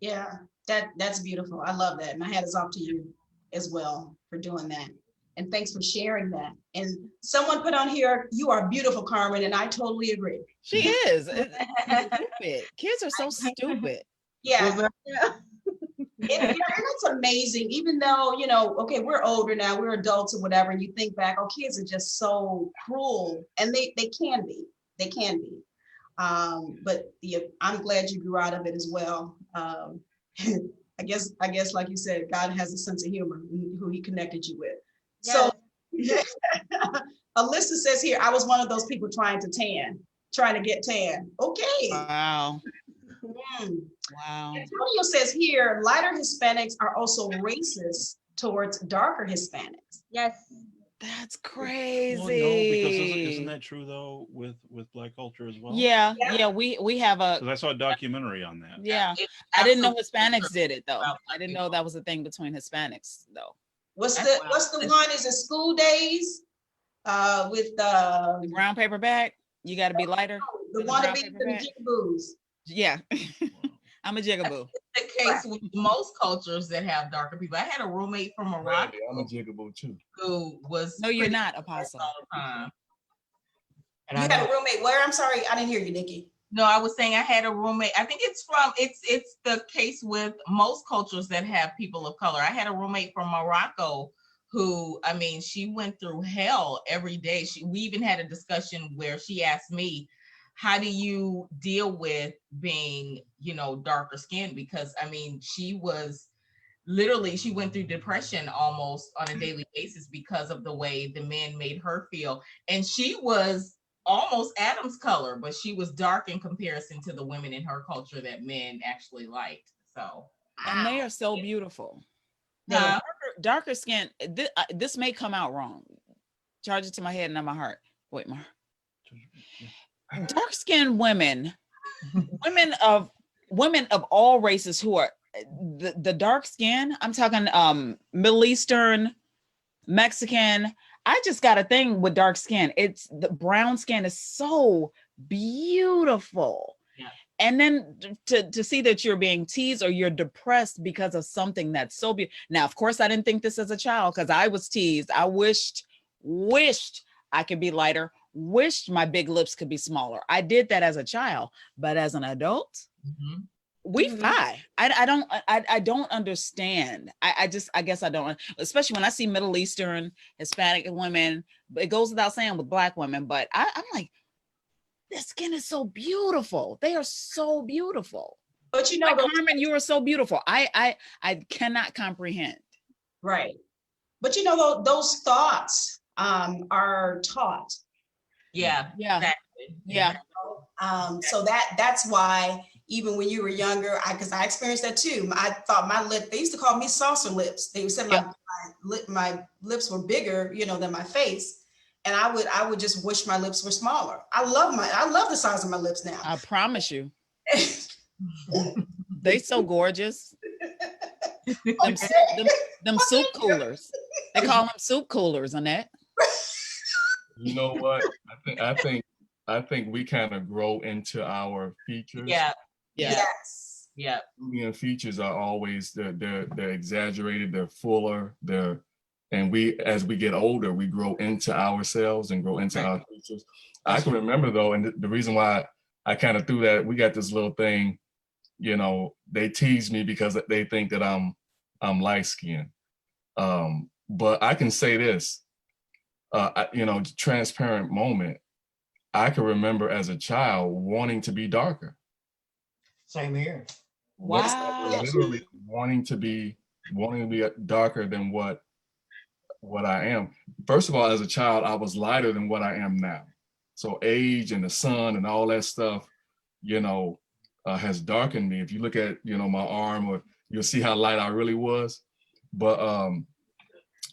Yeah, that's beautiful. I love that. My hat is off to you as well for doing that. And thanks for sharing that. And someone put on here, you are beautiful, Carmen, and I totally agree. She is. Stupid. Kids are so stupid. Yeah. Yeah. And it's amazing, even though, okay, we're older now, we're adults or whatever, and you think back, oh, kids are just so cruel, and they can be. But I'm glad you grew out of it as well. I guess, like you said, God has a sense of humor who he connected you with. So Alyssa says here, I was one of those people trying to get tan. Okay. Wow. Mm. Wow. Antonio says here, lighter Hispanics are also racist towards darker Hispanics. Yes. That's crazy. Well, no, because isn't that true though with Black culture as well? Yeah. We have a. Because I saw a documentary on that. Yeah, I didn't know Hispanics did it though. I didn't know that was a thing between Hispanics though. What's the one? Is it School Days? With the brown paper bag. You got to be lighter. The one to be the jigaboos. Yeah. I'm a jigaboo. The case with most cultures that have darker people. I had a roommate from Morocco. I'm a jigaboo too. Who was no, you're not, Apostle. All the time. And you had a roommate where? I'm sorry, I didn't hear you, Nikki. No, I was saying I had a roommate. I think it's the case with most cultures that have people of color. I had a roommate from Morocco who, I mean, she went through hell every day. We even had a discussion where she asked me, how do you deal with being, darker skinned? Because I mean, she went through depression almost on a daily basis because of the way the men made her feel. And she was almost Adam's color, but she was dark in comparison to the women in her culture that men actually liked. So, and they are so beautiful. Darker skin. This may come out wrong. Charge it to my head and not my heart. Wait, my dark skinned women of all races who are the dark skin. I'm talking Middle Eastern, Mexican. I just got a thing with dark skin. It's the brown skin is so beautiful. Yeah. And then to see that you're being teased or you're depressed because of something that's so beautiful. Now, of course, I didn't think this as a child because I was teased. I wished I could be lighter, wished my big lips could be smaller. I did that as a child, but as an adult, we fly. I don't understand. I guess I don't, especially when I see Middle Eastern, Hispanic women. It goes without saying with Black women, but I'm like, their skin is so beautiful. They are so beautiful. But like, Carmen, you are so beautiful. I cannot comprehend. Right. But those thoughts are taught. Yeah. Exactly. Yeah. So that's why even when you were younger, because I experienced that too. I thought they used to call me saucer lips. They said my lips were bigger, than my face. And I would just wish my lips were smaller. I love the size of my lips now. I promise you. They so gorgeous. them soup coolers. They call them soup coolers, Annette. You know what? I think we kind of grow into our features. Yeah. Yes. Yeah. Features are always they're exaggerated. They're fuller. And as we get older, we grow into ourselves and grow into our features. I can remember though, and the reason why I kind of threw that, we got this little thing. They tease me because they think that I'm light skinned. But I can say this. Transparent moment. I can remember as a child wanting to be darker. Same here. Wow. Literally wanting to be darker than what I am. First of all, as a child, I was lighter than what I am now. So age and the sun and all that stuff, has darkened me. If you look at, my arm, or you'll see how light I really was. But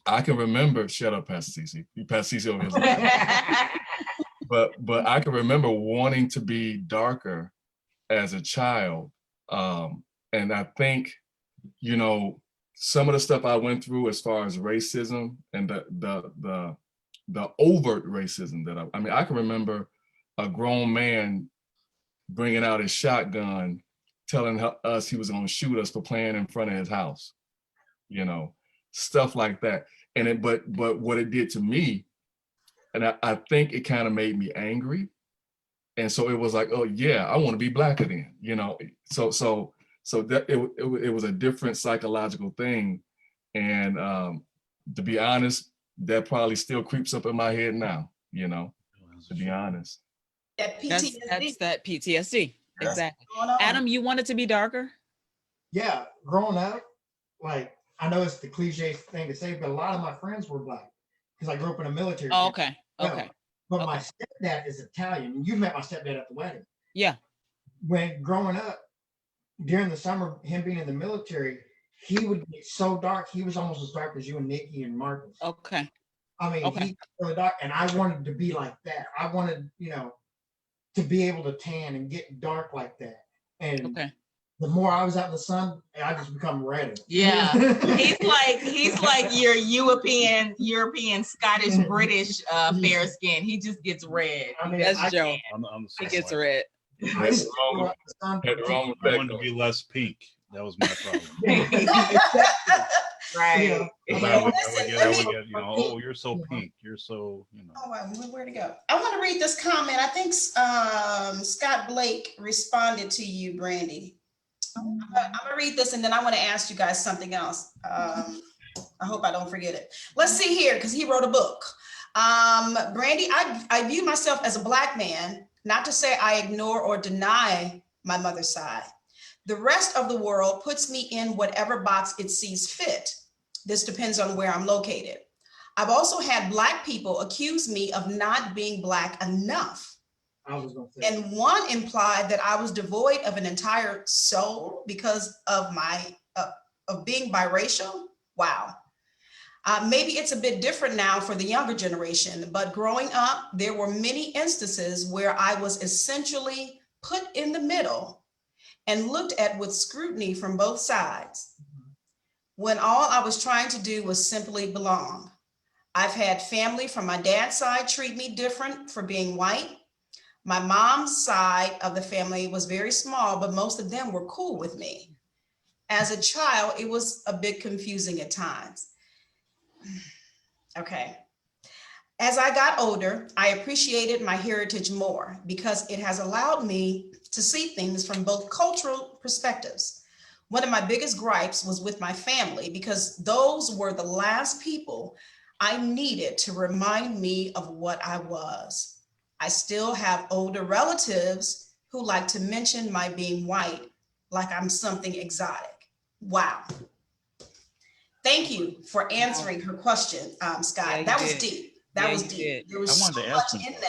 I can remember, shut up, Pastor Cece. Pastor Cece over here. But I can remember wanting to be darker as a child. And I think, some of the stuff I went through as far as racism and the overt racism that I can remember a grown man bringing out his shotgun telling us he was going to shoot us for playing in front of his house, you know, stuff like that. And but what it did to me, and I think it kind of made me angry. And so it was like, oh yeah, I want to be blacker then, you know. So that it was a different psychological thing. And to be honest, that probably still creeps up in my head now, you know, to be honest. That PTSD. That's that PTSD. That's Exactly. going on. Adam, you wanted to be darker? Yeah, growing up, like, I know it's the cliche thing to say, but a lot of my friends were black because I grew up in a military. Oh, family. okay. Okay. But my stepdad is Italian, and you met my stepdad at the wedding. Yeah. When growing up, during the summer, him being in the military, he would get so dark. He was almost as dark as you and Nicky and Marcus. Okay. I mean, Okay. he was really dark, and I wanted to be like that. I wanted, you know, to be able to tan and get dark like that. And Okay. the more I was out in the sun, I just become redder. Yeah, he's like your European, Scottish, British fair skin. He just gets red. I mean, That's Joe. I'm the He same gets way. red. I used to go out in the sun for I wanted to be less pink. That was my problem. Right. Yeah. I would get, you know, oh, you're so pink. You're so, you know. Oh, where'd it go? I want to read this comment. I think Scott Blake responded to you, Brandie. I'm gonna read this and then I want to ask you guys something else. I hope I don't forget it. Let's see here, because he wrote a book. Brandie, I view myself as a Black man, not to say I ignore or deny my mother's side. The rest of the world puts me in whatever box it sees fit. This depends on where I'm located. I've also had Black people accuse me of not being Black enough. I was gonna say. And one implied that I was devoid of an entire soul because of my of being biracial. Wow. Maybe it's a bit different now for the younger generation, but growing up, there were many instances where I was essentially put in the middle and looked at with scrutiny from both sides, when all I was trying to do was simply belong. I've had family from my dad's side treat me different for being white. My mom's side of the family was very small, but most of them were cool with me. As a child, it was a bit confusing at times. Okay. As I got older, I appreciated my heritage more because it has allowed me to see things from both cultural perspectives. One of my biggest gripes was with my family because those were the last people I needed to remind me of what I was. I still have older relatives who like to mention my being white like I'm something exotic. Wow. Thank you for answering her question, Scott. Yeah, that was did. deep. That Yeah, was you deep. did. There was I so wanted to much ask him. in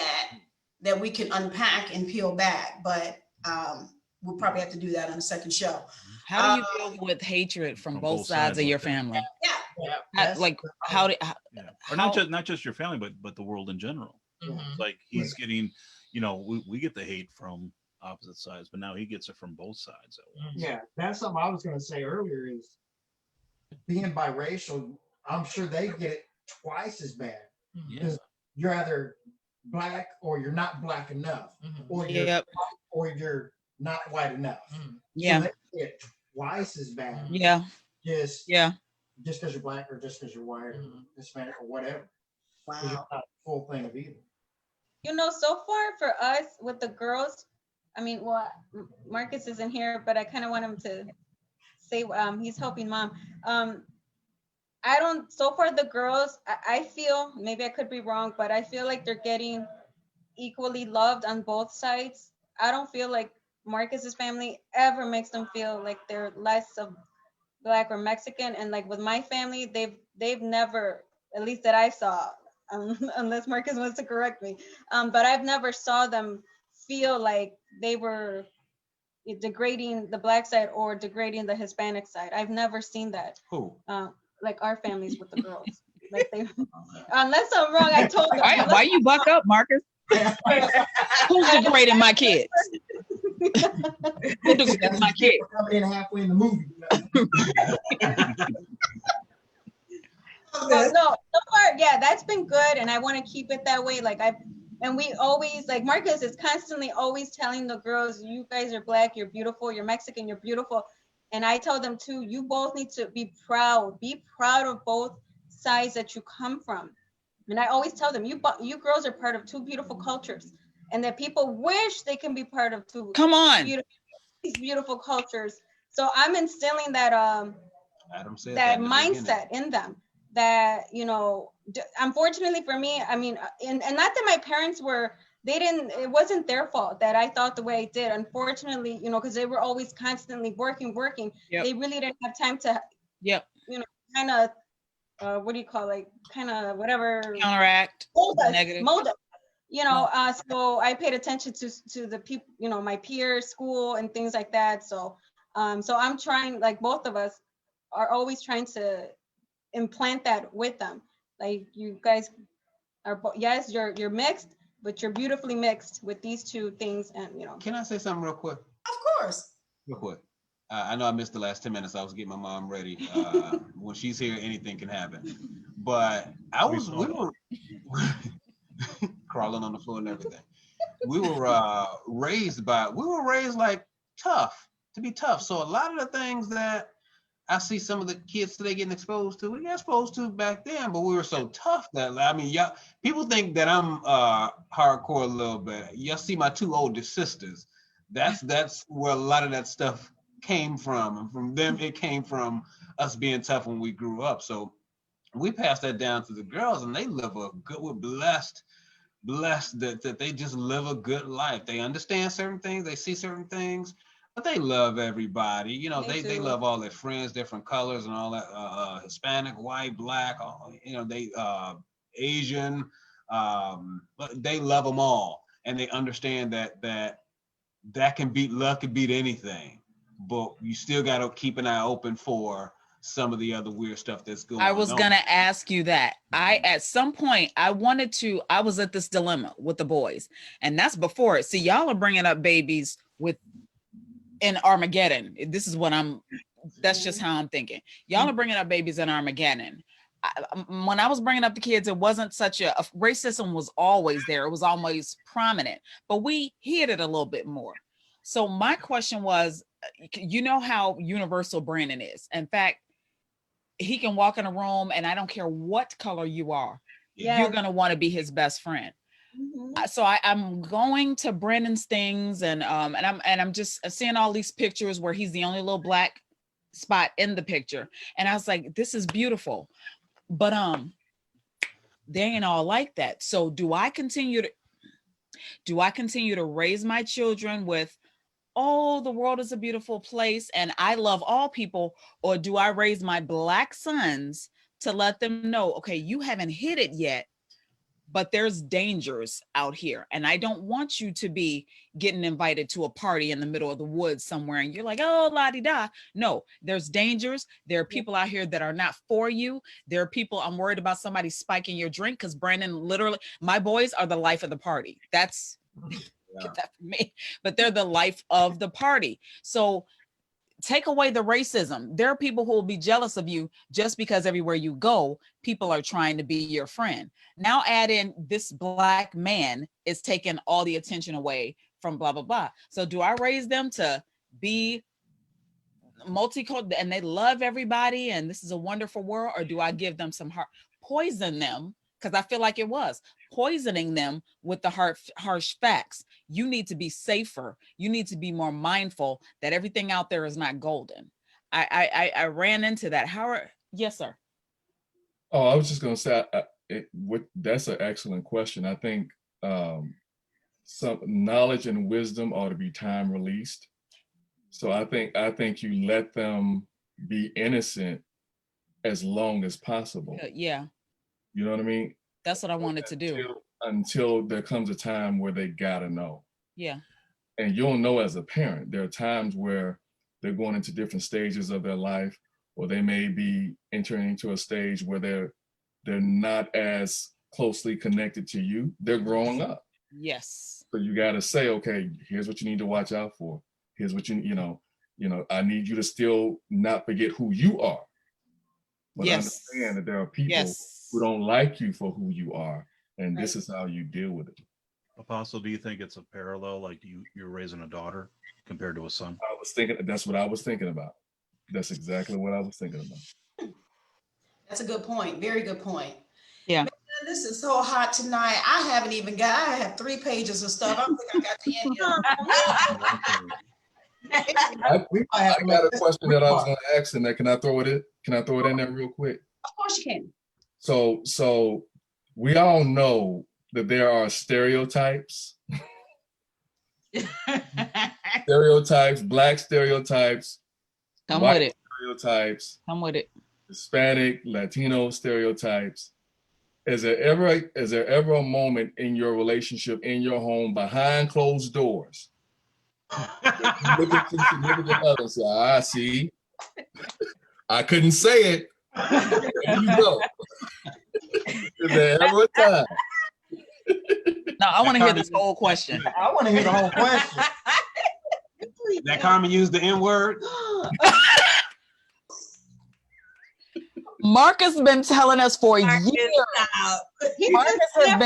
that we can unpack and peel back, but we'll probably have to do that on a second show. How do you deal with hatred from both sides of your family? Yeah. How did Yeah. Or not just your family, but the world in general. Mhm. It's like he's getting, you know, we get the hate from opposite sides, but now he gets it from both sides at once. Yeah, that's something I was going to say earlier is being biracial, I'm sure they get it twice as bad. Yeah. You're either Black or you're not Black enough, or you're Yep. white or you're not white enough. Yeah. So they get it twice as bad. Yeah. Just Yeah. just because you're Black or just because you're white or Hispanic or whatever. 'Cause you're Wow. not a full thing of either. You know, so far for us with the girls, I mean, well, Marcus isn't here, but I kind of want him to say he's helping mom. I don't, so far the girls, I feel, maybe I could be wrong, but I feel like they're getting equally loved on both sides. I don't feel like Marcus's family ever makes them feel like they're less of Black or Mexican. And like with my family, they've never, at least that I saw, unless Marcus wants to correct me, but I've never saw them feel like they were degrading the Black side or degrading the Hispanic side. I've never seen that. Who? Like our families with the girls. Like they, unless I'm wrong, I told them. Why you buck up, Marcus? Who's degrading my kids? Who degrading my kids? Coming in halfway in the movie. No, so far, yeah, that's been good, and I want to keep it that way. Like And we always, like Marcus is constantly always telling the girls, you guys are Black, you're beautiful, you're Mexican, you're beautiful. And I tell them too, you both need to be proud of both sides that you come from. And I always tell them, you girls are part of two beautiful cultures, and that people wish they can be part of two Come on. beautiful cultures. So I'm instilling that Adam said that in the mindset in them, that, you know, unfortunately for me, I mean, and not that my parents were, it wasn't their fault that I thought the way I did. Unfortunately, you know, because they were always constantly working. Yep. They really didn't have time to, Yep. you know, kind of, what do you call, like, kind of whatever. Counteract. Mold us. You know, so I paid attention to the people, you know, my peers, school, and things like that. So, so I'm trying, like both of us are always trying to implant that with them. Like, you guys are, yes, you're mixed, but you're beautifully mixed with these two things. And, you know. Can I say something real quick? Of course. Real quick. I know I missed the last 10 minutes. I was getting my mom ready. When she's here, anything can happen. But we were crawling on the floor and everything. We were raised like to be tough. So a lot of the things that I see some of the kids today getting exposed to, we got exposed to back then, but we were so tough that, I mean, y'all, people think that I'm hardcore a little bit. Y'all see my two oldest sisters. That's where a lot of that stuff came from. And from them, it came from us being tough when we grew up. So we passed that down to the girls, and they live we're blessed that they just live a good life. They understand certain things, they see certain things, but they love everybody. You know, they love all their friends, different colors and all that, Hispanic, white, Black, you know, they Asian, but they love them all. And they understand that can beat, love can beat anything, but you still got to keep an eye open for some of the other weird stuff that's going on. I was gonna ask you that. At some point, I was at this dilemma with the boys, and that's before it. See, y'all are bringing up babies in Armageddon. This is what that's just how I'm thinking. Y'all are bringing up babies in Armageddon. When I was bringing up the kids, it wasn't such a racism was always there. It was always prominent, but we hid it a little bit more. So my question was, you know how universal Brandon is. In fact, he can walk in a room and I don't care what color you are, you're going to want to be his best friend. Mm-hmm. So I'm going to Brandon's things and I'm just seeing all these pictures where he's the only little Black spot in the picture. And I was like, this is beautiful, but they ain't all like that. So do I continue to raise my children with, oh, the world is a beautiful place and I love all people, or do I raise my Black sons to let them know, okay, you haven't hit it yet, but there's dangers out here. And I don't want you to be getting invited to a party in the middle of the woods somewhere and you're like, oh, la-di-da. No, there's dangers. There are people out here that are not for you. There are people, I'm worried about somebody spiking your drink, because Brandon, literally, my boys are the life of the party. That's get that for me, but they're the life of the party. So take away the racism. There are people who will be jealous of you just because everywhere you go, people are trying to be your friend. Now add in this Black man is taking all the attention away from blah, blah, blah. So do I raise them to be multicultural and they love everybody and this is a wonderful world, or do I give them some poison them? Because I feel like it was poisoning them with the harsh facts. You need to be safer. You need to be more mindful that everything out there is not golden. I ran into that. Yes, sir. Oh, I was just going to say, that's an excellent question. I think some knowledge and wisdom ought to be time released. So I think you let them be innocent as long as possible. Yeah. You know what I mean? That's what I wanted to do. Until there comes a time where they gotta know. Yeah. And you'll know as a parent, there are times where they're going into different stages of their life, or they may be entering into a stage where they're not as closely connected to you. They're growing up. Yes. So you gotta say, okay, here's what you need to watch out for. Here's what you know, I need you to still not forget who you are. But understand that there are people who don't like you for who you are, and this is how you deal with it. Apostle, do you think it's a parallel, like you're raising a daughter compared to a son? I was thinking, that's what I was thinking about. That's exactly what I was thinking about. That's a good point. Very good point. Yeah. Man, this is so hot tonight. I haven't even got, I have 3 pages of stuff. I don't think I got the end yet. I got a question that I was going to ask, and that can I throw it in? Can I throw it in there real quick? Of course you can. So we all know that there are stereotypes, Black stereotypes, Come white with it. stereotypes, Come with it. Hispanic, Latino stereotypes. Is there ever a moment in your relationship, in your home, behind closed doors, look at your significant other and say, "I see, I couldn't say it." There you go. Is there ever a time? No, I want to hear this whole question. I want to hear the whole question. That Carmen used the N word. Marcus has been telling us for years. Marcus has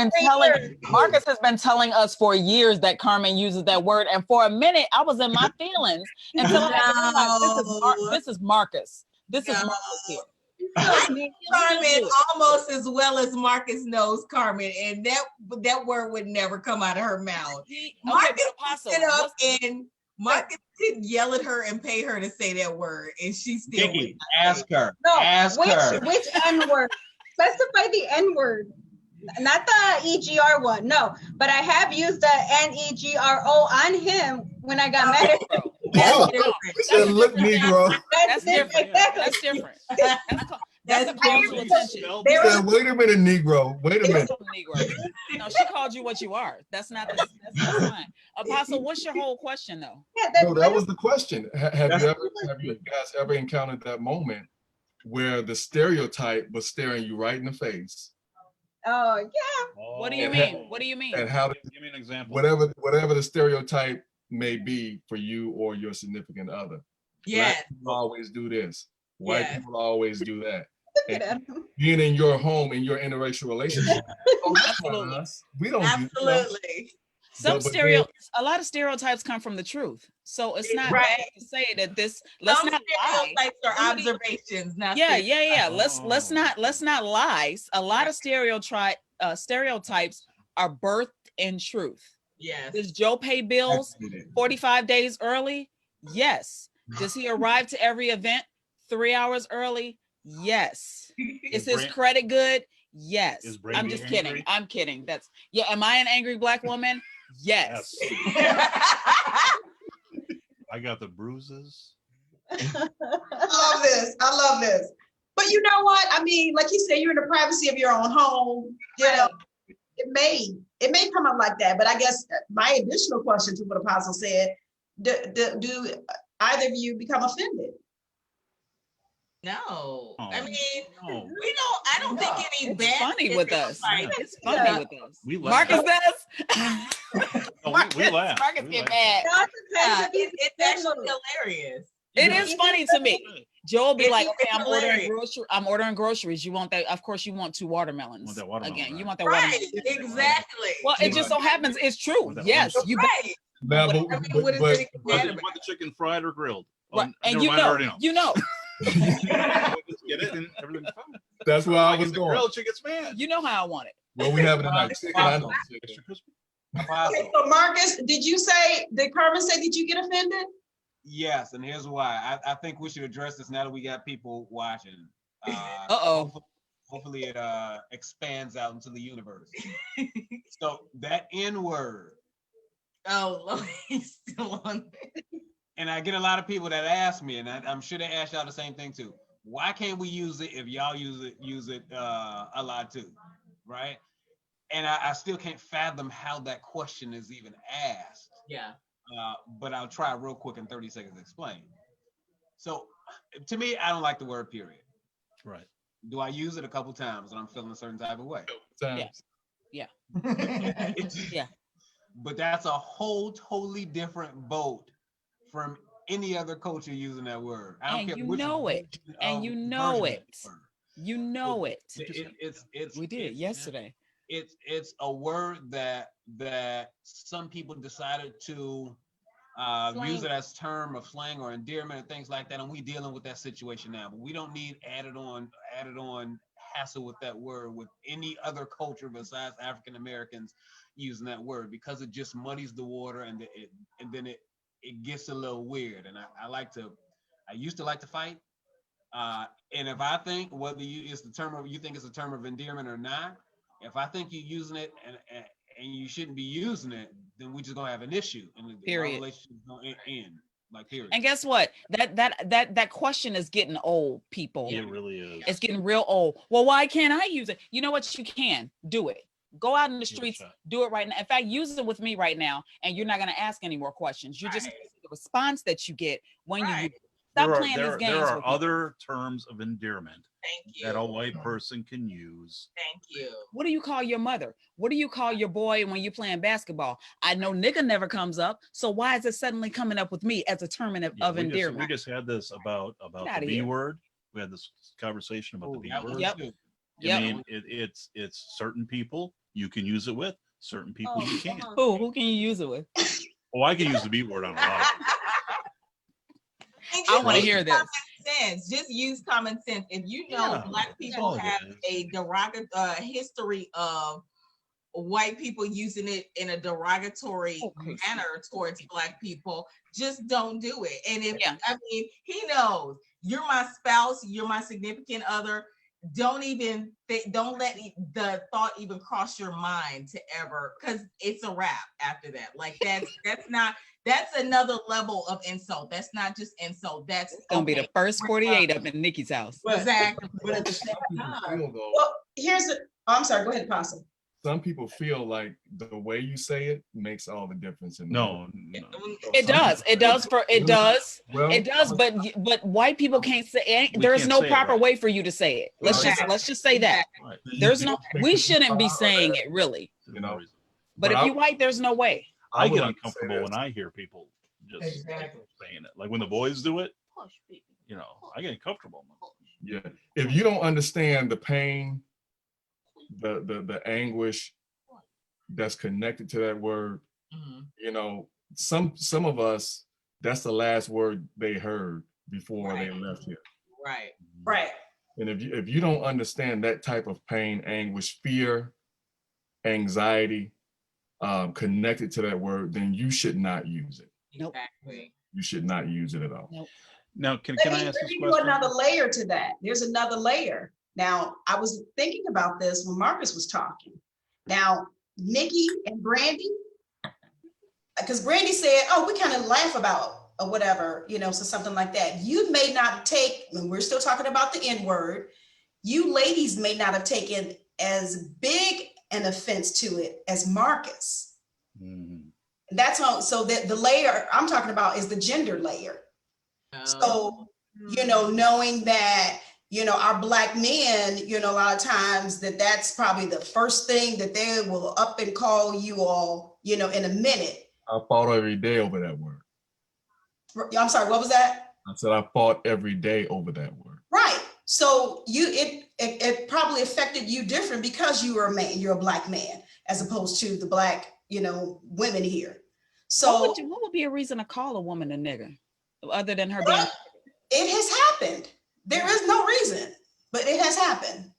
been telling us for years that Carmen uses that word, and for a minute I was in my feelings until I had to realize this is Marcus. This is Marcus here. Carmen almost as well as Marcus knows Carmen, and that word would never come out of her mouth. Marcus stood up and Marcus could yell at her and pay her to say that word, and she still Nicky, ask her. No, ask her. which N word? Specify the N word, not the EGR one. No, but I have used the NEGRO on him when I got mad at him. Look, Negro. That's different. That's different. That's a call to attention. Wait a minute, Negro. Wait a minute. Negro. No, she called you what you are. That's fine. Apostle, what's your whole question though? No, that was the question. Have you guys ever encountered that moment where the stereotype was staring you right in the face? Oh yeah. What do you mean? What do you mean? And how? Give me an example. Whatever the stereotype may be for you or your significant other. Yes. Black people always do this. White people always do that. Being in your home, in your interracial relationship. Absolutely. We don't Absolutely. A lot of stereotypes come from the truth. So it's not bad to say that let's not lie. Stereotypes are observations, not yeah. Let's not lie. A lot of stereotypes are birthed in truth. Yes. Does Joe pay bills 45 days early? Yes. Does he arrive to every event 3 hours early? Yes. Is his credit good? Yes. I'm just kidding. Angry? I'm kidding. Am I an angry Black woman? Yes. I got the bruises. I love this. But you know what? I mean, like you said, you're in the privacy of your own home. You know, it may come up like that. But I guess my additional question to what Apostle said, do either of you become offended? No. I mean, no. I don't think any it's bad. Funny with us. It's funny with us. We laugh. Marcus does. We laugh. Marcus get mad. It's actually hilarious. It is funny to me. Joe will be like, okay, I'm ordering groceries. You want that? Of course, you want 2 watermelons. Want that watermelon, again. right. You want that Right, watermelon. exactly. Well, it just so happens it's true. Yes, you right. Now, What is it You want the chicken fried or grilled? Right. And you know. Just get it and everything's fine. That's where I was going. Grilled chicken's man. You know how I want it. Well, we have it tonight. I know. Okay, so Marcus, did Carmen say, did you get offended? Yes, and here's why. I think we should address this now that we got people watching. Hopefully it expands out into the universe. So that N word. Oh, Lord, he's still on there. And I get a lot of people that ask me, and I'm sure they ask y'all the same thing too. Why can't we use it if y'all use it a lot too, right? And I still can't fathom how that question is even asked. Yeah. But I'll try real quick in 30 seconds to explain. So to me, I don't like the word period. Right. Do I use it a couple times when I'm feeling a certain type of way? Yeah. Yeah. But that's a whole totally different boat from any other culture using that word. I don't care you which know it. And you know it. You know it. It's We did yesterday. it's a word that some people decided to use it as term of slang or endearment and things like that, and we dealing with that situation now. But we don't need added on hassle with that word with any other culture besides African Americans using that word, because it just muddies the water, and then it gets a little weird. And I used to like to fight. And if I think whether you think it's a term of endearment or not, if I think you're using it and you shouldn't be using it, then we just gonna have an issue, and our relationship is gonna end. Like, period. And guess what? That question is getting old, people. It really is. It's getting real old. Well, why can't I use it? You know what? You can do it. Go out in the streets, do it right now. In fact, use it with me right now, and you're not gonna ask any more questions. You're just the response that you get when you use it. Stop playing these games. There are other terms of endearment Thank you. that a white person can use. Thank you. What do you call your mother? What do you call your boy when you're playing basketball? I know nigga never comes up, so why is it suddenly coming up with me as a term of endearment? We just had this about the B word. We had this conversation about the B word. Yep. I mean, it's certain people you can use it with, certain people you can't. Who can you use it with? Oh, I can use the B word on a lot. I want to hear this. Sense. Just use common sense. If you know Black people have a derogatory history of white people using it in a derogatory manner towards Black people, just don't do it. And if I mean, he knows you're my spouse, you're my significant other. Don't let the thought even cross your mind to ever, because it's a wrap after that. Like that's another level of insult. That's not just insult. That's gonna be the first 48 up in Nikki's house. Exactly. But at the same time, Well, I'm sorry. Go ahead, Apostle. Some people feel like the way you say it makes all the difference. No. It does. It does. Well, it does. But white people can't say. There's no proper way for you to say it. Let's just say that. Right. There's no. We shouldn't be saying it, really. You know. But if you white, there's no way. I get uncomfortable when I hear people just saying it. Like when the boys do it, you know, I get uncomfortable. Yeah. If you don't understand the pain, the anguish that's connected to that word, you know, some of us, that's the last word they heard before they left here. Right. And if you don't understand that type of pain, anguish, fear, anxiety, connected to that word, then you should not use it. Nope. Exactly. You should not use it at all. Nope. Now, can I ask this do question? another layer to that. There's another layer. Now, I was thinking about this when Marcus was talking. Now, Nicky and Brandie, because Brandie said, oh, we kind of laugh about or whatever, you know, so something like that. You may not take, when we're still talking about the N word, you ladies may not have taken as big an offense to it as Marcus. That's all. So that the layer I'm talking about is the gender layer. So, you know, knowing that, you know, our Black men, you know, a lot of times that's probably the first thing that they will up and call you all, you know, in a minute. I fought every day over that word. I'm sorry, what was that? I said I fought every day over that word. Right. So it probably affected you different because you were a man, you're a Black man, as opposed to the Black, you know, women here. So what would be a reason to call a woman a nigger other than her being? It has happened. There is no reason, but it has happened.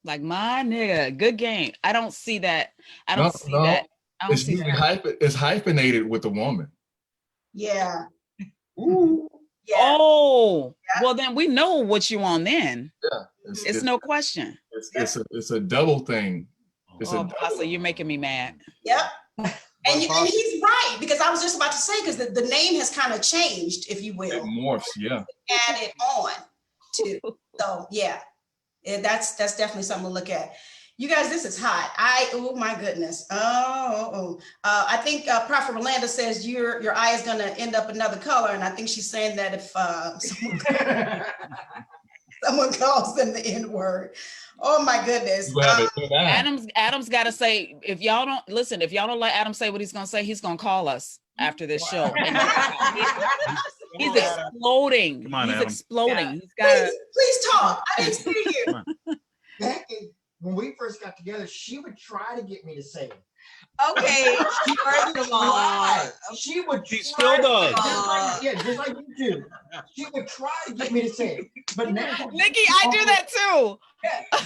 Like, my nigga, good game. I don't see that. I don't see that. It's hyphenated with the woman. Yeah. Ooh. Yeah. Oh, well, then we know what you on then. Yeah. It's no question. It's a double thing. So you're making me mad. Yep. And he's right, because I was just about to say, because the name has kind of changed, if you will. It morphs, yeah. Add it on to. So yeah, that's definitely something to look at. You guys, this is hot. Oh my goodness. I think Prophet Rolanda says your eye is gonna end up another color, and I think she's saying that if someone calls them the N-word. Oh my goodness. Adam's got to say, if y'all don't let Adam say what he's gonna say, he's gonna call us after this show. He's exploding. Come on, he's Adam. exploding. Yeah. Please talk. I didn't see you. when we first got together, she would try to get me to say it. Okay, first of all, She would. She still does. Just like you do. She would try to get me to say it, but now, Nikki, I do that too.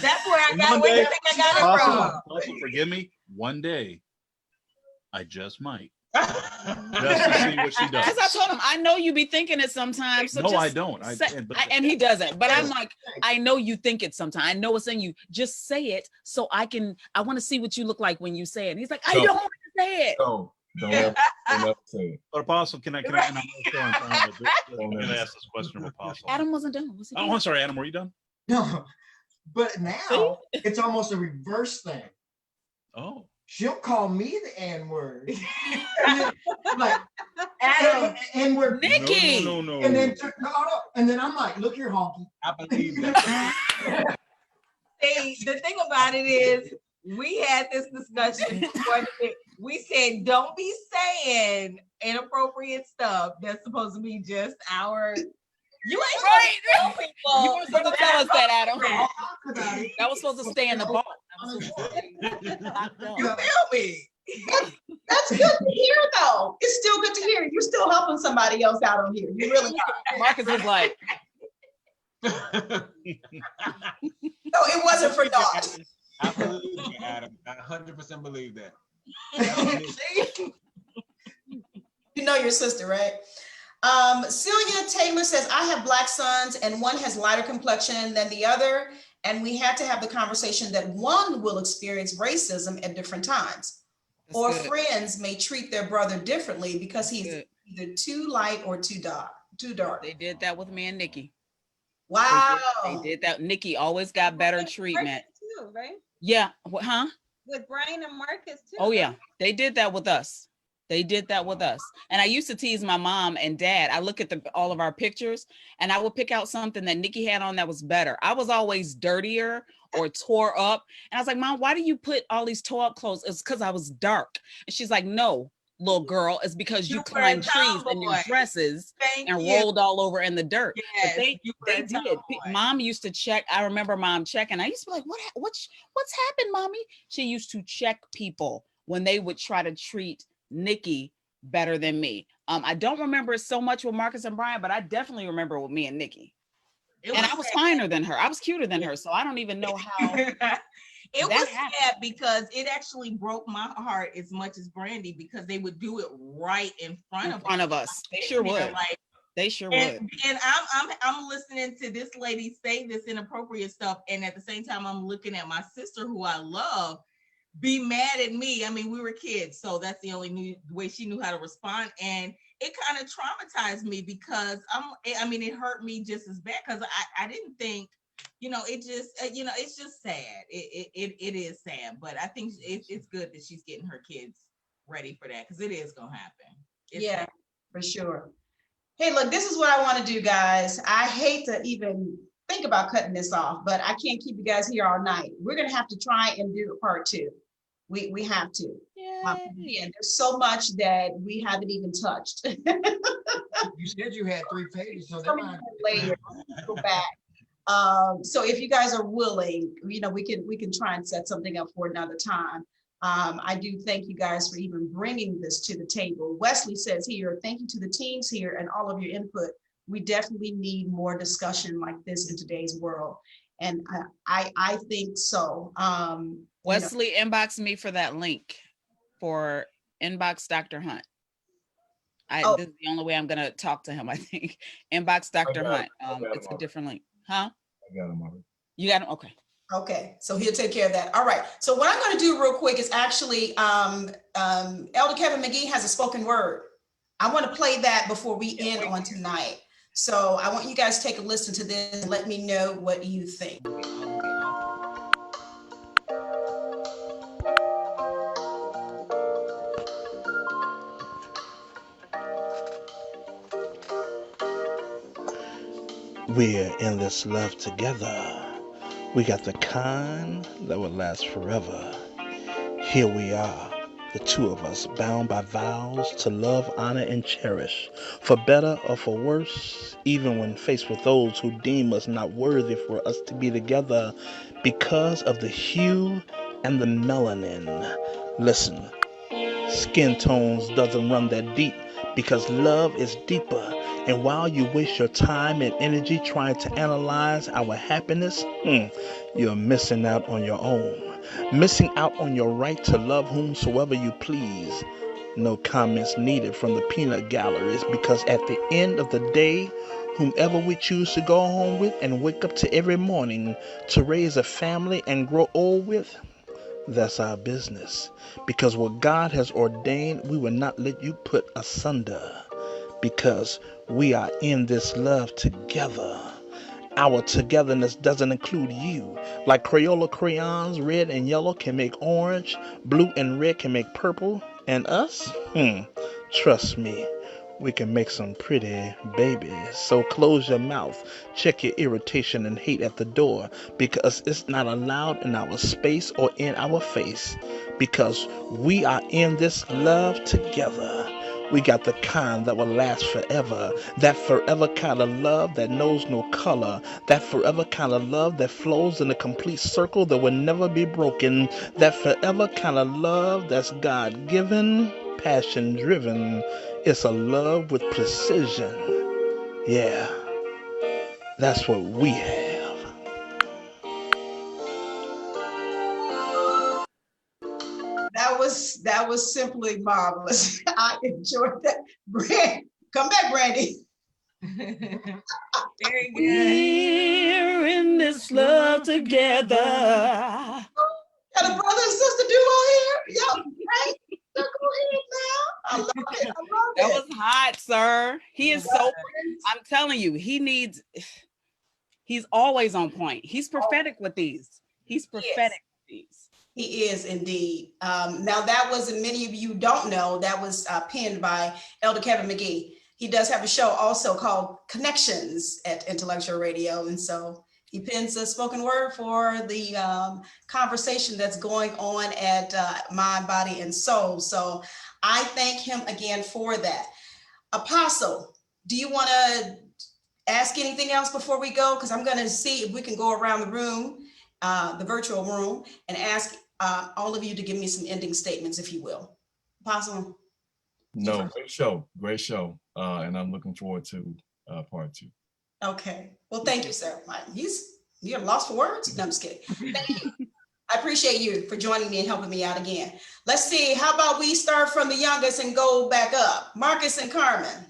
that's where I got. One Where do you day, think I got it from? Also, forgive me. One day, I just might. Just to see what she does. As I told him, I know you be thinking it sometimes. So No, just I don't. and he doesn't. But I'm like, I know you think it sometimes. I know it's in you. Just say it so I want to see what you look like when you say it. And he's like, I don't want to say it. Don't ever say it. But Apostle, can I and I'm still on time, but I'm going to ask this question of Apostle. Adam wasn't done. Was he done? Oh, I'm sorry, Adam, were you done? no. But now it's almost a reverse thing. Oh. She'll call me the N word. Like Adam N-word. Nikki. No. And then and then I'm like, look here, honky. I believe that. See, the thing about it is, we had this discussion. We said, don't be saying inappropriate stuff that's supposed to be just our. You ain't Right. tell people. You were supposed to tell us that, Adam. Talk about it. That was supposed to stay in the vault. You feel me? That's good to hear, though. It's still good to hear. You're still helping somebody else out on here. You really are. Marcus is like, No, it wasn't for dogs. I believe that, Adam. I 100% believe that. You know your sister, right? Celia Taylor says, I have black sons and one has lighter complexion than the other. And we had to have the conversation that one will experience racism at different times. That's or good. friends may treat their brother differently because he's Good. either too light or too dark. They did that with me and Nikki. Wow. They did that. Nikki always got better treatment. Marcus too, right? Yeah. Huh? With Brian and Marcus too. Oh yeah. They did that with us. They did that with us. And I used to tease my mom and dad. I look at all of our pictures and I would pick out something that Nikki had on that was better. I was always dirtier or tore up. And I was like, Mom, why do you put all these tore up clothes? It's because I was dark. And she's like, no, little girl, it's because you climbed trees in your dresses and rolled all over in the dirt. Yes, They did. Mom used to check. I remember Mom checking. I used to be like, what's happened, Mommy? She used to check people when they would try to treat Nikki better than me. I don't remember it so much with Marcus and Brian, but I definitely remember with me and Nikki. And I was finer than her. I was cuter than her. So I don't even know how it was sad because it actually broke my heart as much as Brandie because they would do it right in front of us. They sure would. Like, they sure would. And I'm listening to this lady say this inappropriate stuff, and at the same time I'm looking at my sister who I love be mad at me. I mean, we were kids, so that's the only way she knew how to respond, and it kind of traumatized me because it hurt me just as bad because I didn't think, it just, it's just sad. It is sad, but I think it's good that she's getting her kids ready for that because it is gonna happen. Yeah, for sure. Hey, look, this is what I want to do, guys. I hate to even think about cutting this off, but I can't keep you guys here all night. We're gonna have to try and do a part 2. We have to. And there's so much that we haven't even touched. You said you had 3 pages, so that might later. Go back. So if you guys are willing, we can try and set something up for another time. I do thank you guys for even bringing this to the table. Wesley says here, thank you to the teams here and all of your input. We definitely need more discussion like this in today's world. And I think so. Wesley inboxed me for that link for inbox Dr. Hunt. This is the only way I'm gonna talk to him, I think. Inbox Dr. Hunt. It's a different link. Huh? I got him already. You got him? Okay. Okay, so he'll take care of that. All right. So what I'm going to do real quick is actually Elder Kevin McGee has a spoken word. I want to play that before we end on tonight. So I want you guys to take a listen to this and let me know what you think. We're in this love together. We got the kind that will last forever. Here we are, the two of us, bound by vows to love, honor, and cherish, for better or for worse, even when faced with those who deem us not worthy for us to be together. because of the hue and the melanin. Listen, skin tones doesn't run that deep because love is deeper. And while you waste your time and energy trying to analyze our happiness, you're missing out on your own. Missing out on your right to love whomsoever you please. No comments needed from the peanut galleries because at the end of the day, whomever we choose to go home with and wake up to every morning to raise a family and grow old with, that's our business. Because what God has ordained, we will not let you put asunder. Because we are in this love together. Our togetherness doesn't include you. Like Crayola crayons, red and yellow can make orange, blue and red can make purple, and us? Trust me, we can make some pretty babies. So close your mouth, check your irritation and hate at the door, because it's not allowed in our space or in our face. Because we are in this love together. We got the kind that will last forever. That forever kind of love that knows no color. That forever kind of love that flows in a complete circle that will never be broken. That forever kind of love that's God-given, passion-driven. It's a love with precision. Yeah, that's what we have. That was simply marvelous. I enjoyed that. Come back, Brandie. Very good. We're in this love together. Got a brother and sister duo here. Y'all, right? So go ahead now. I love it. I love it. That was hot, sir. He is so, I'm telling you, he's always on point. He's prophetic with these. He's prophetic with these. He is indeed. Now that was, and many of you don't know, that was penned by Elder Kevin McGee. He does have a show also called Connections at Intellectual Radio. And so he pens a spoken word for the conversation that's going on at Mind, Body, and Soul. So I thank him again for that. Apostle, do you want to ask anything else before we go? Because I'm going to see if we can go around the room, the virtual room, and ask all of you to give me some ending statements, if you will. Apostle? No, great show. Great show. And I'm looking forward to part 2. Okay. Well, thank you, sir. You're lost for words? No, I'm just kidding. Thank you. I appreciate you for joining me and helping me out again. Let's see. How about we start from the youngest and go back up? Marcus and Carmen.